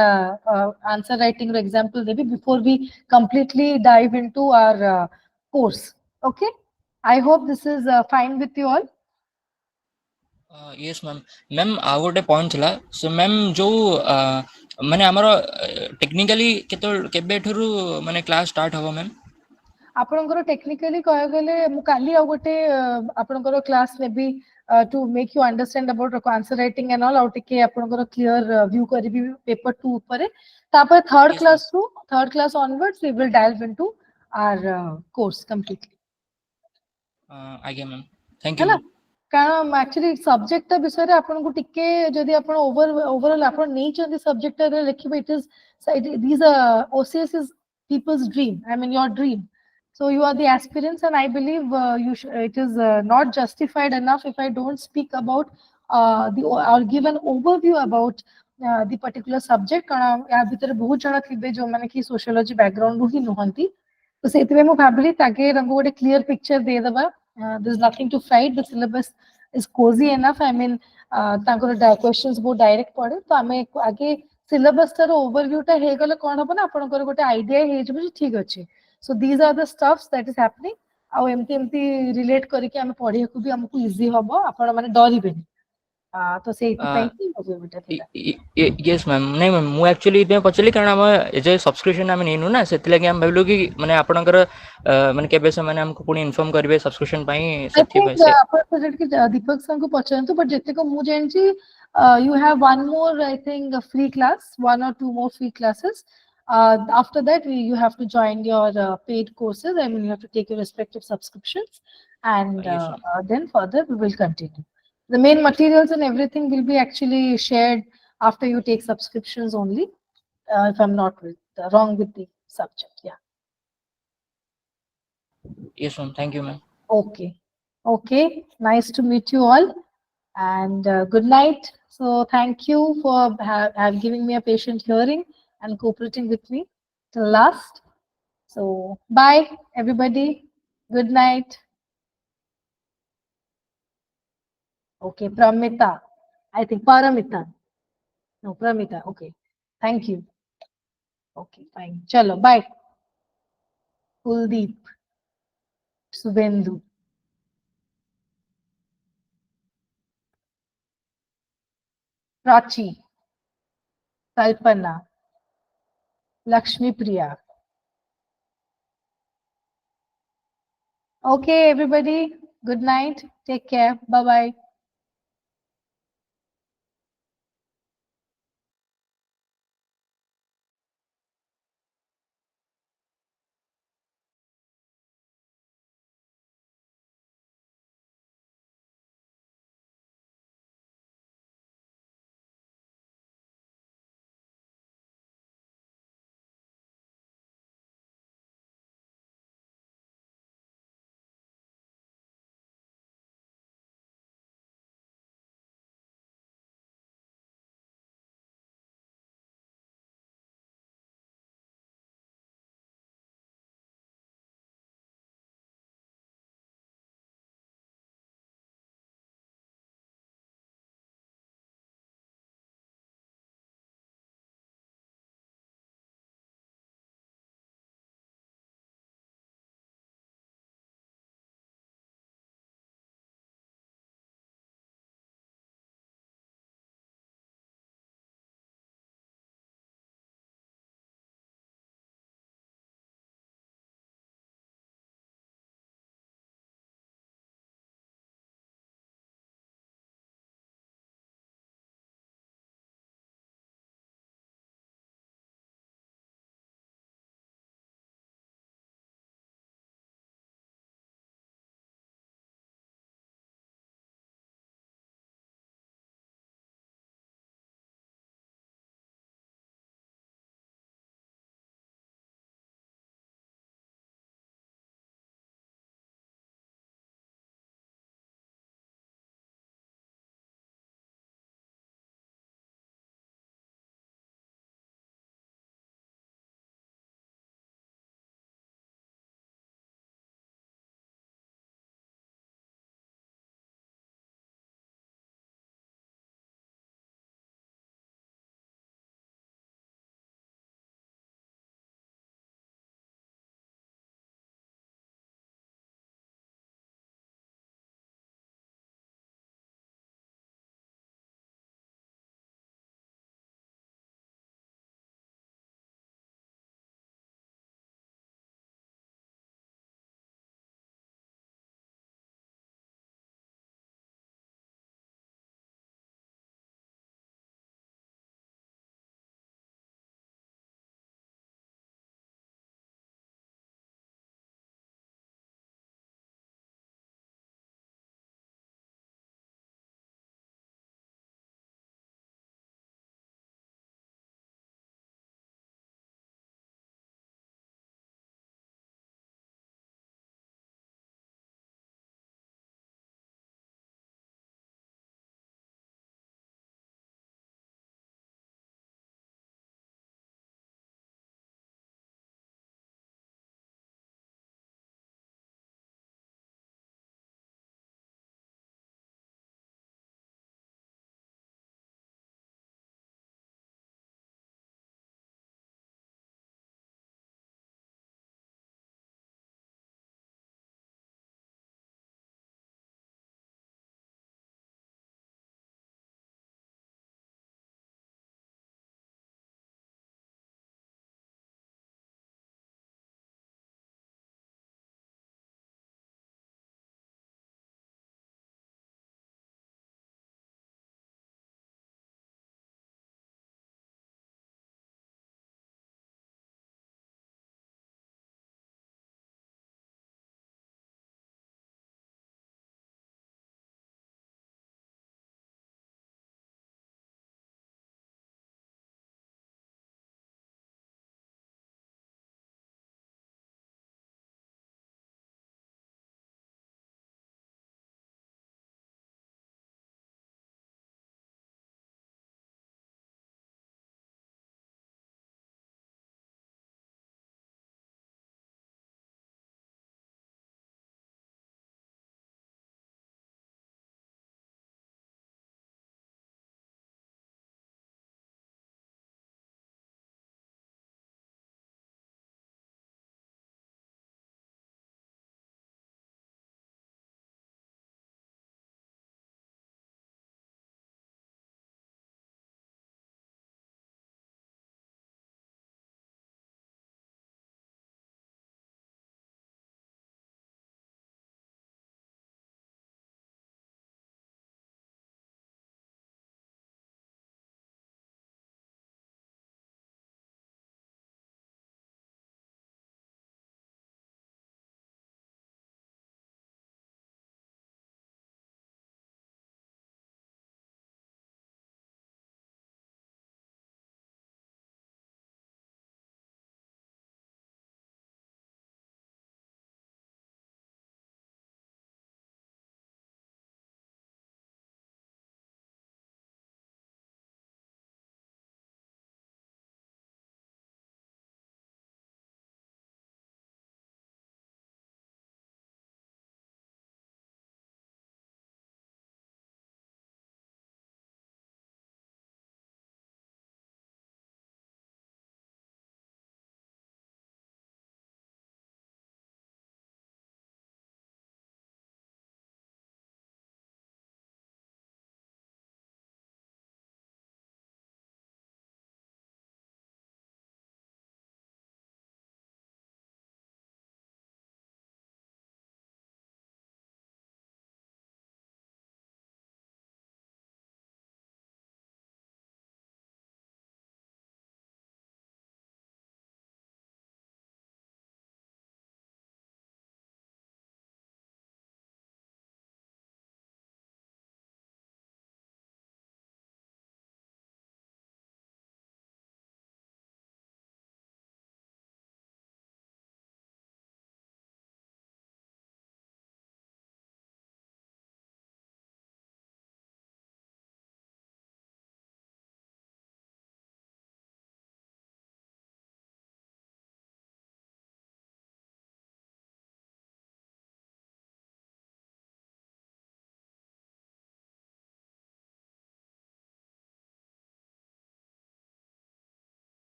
आंसर राइटिंग रो एग्जांपल देबी before we completely dive into our course. Okay, I hope this is fine with you all.
Yes ma'am. Ma'am आ गोटे पॉइंट थिला. सो मैम जो माने हमरो टेक्निकली केबे ठरू माने क्लास स्टार्ट हबो मैम?
आपनकर टेक्निकली कह गले मु काली आ गोटे आपनकर क्लास नेबी to make you understand about answer writing and all out के आपनकर क्लियर व्यू करबी पेपर 2 ऊपर. तापर third class onwards we will dive into our course completely.
आगे मैम. Thank you.
कारण एक्चुअली सब्जेक्ट विषय आपन को टिके जदी आपन ओवरऑल आपन नहीं चंदी सब्जेक्ट रे लिखिबे it is these OCS is people's dream, I mean your dream. So you are the aspirants and I believe it is not justified enough if I don't speak about or give an overview about the particular subject. कारण या भीतर बहुत जणा थिबे जो माने कि sociology background रू ही नहंती, तो सेतिबे मु भाबली ताके रंगो गोटे क्लियर पिक्चर दे दबा. There's nothing to fight. The syllabus is cozy enough. I mean, questions बहुत direct पड़े तो आमे आगे syllabus तार overview टा हे गले कौन हबो ना अपन को गोटे idea हे जब जी ठीक अच्छे. So these are the stuffs that is happening. आउ एमती relate करके आमे पढ़िया को भी हमको easy हबो. अपन माने डरी बेनी. तो से इतनी
यस मैम. नहीं मैम मु एक्चुअली इते पचली कारण हम जे सब्सक्रिप्शन हम नेनु ना सेति लागि हम भाबिलु कि माने आपनकर माने केबे से माने हमको कोनी इन्फॉर्म करबे सब्सक्रिप्शन पई सेति पई से
आपन सर कि दीपक सर को पचंतु बट जते को मु जानची you have one more I think a free class, 1 or 2 more free classes. After that you have to join your paid courses. I mean you have to take your respective subscriptions and then further we will continue. The main materials and everything will be actually shared after you take subscriptions only, if I'm not wrong with the subject. Yeah.
Yes, ma'am. Thank you, ma'am.
Okay. Okay. Nice to meet you all. And good night. So thank you for giving me a patient hearing and cooperating with me till last. So bye, everybody. Good night. Okay, Pramita. I think Paramita. No, Pramita. Okay. Thank you. Okay, fine. Chalo, bye. Kuldeep. Subhendu. Prachi. Kalpana. Lakshmi Priya. Okay, everybody. Good night. Take care. Bye-bye.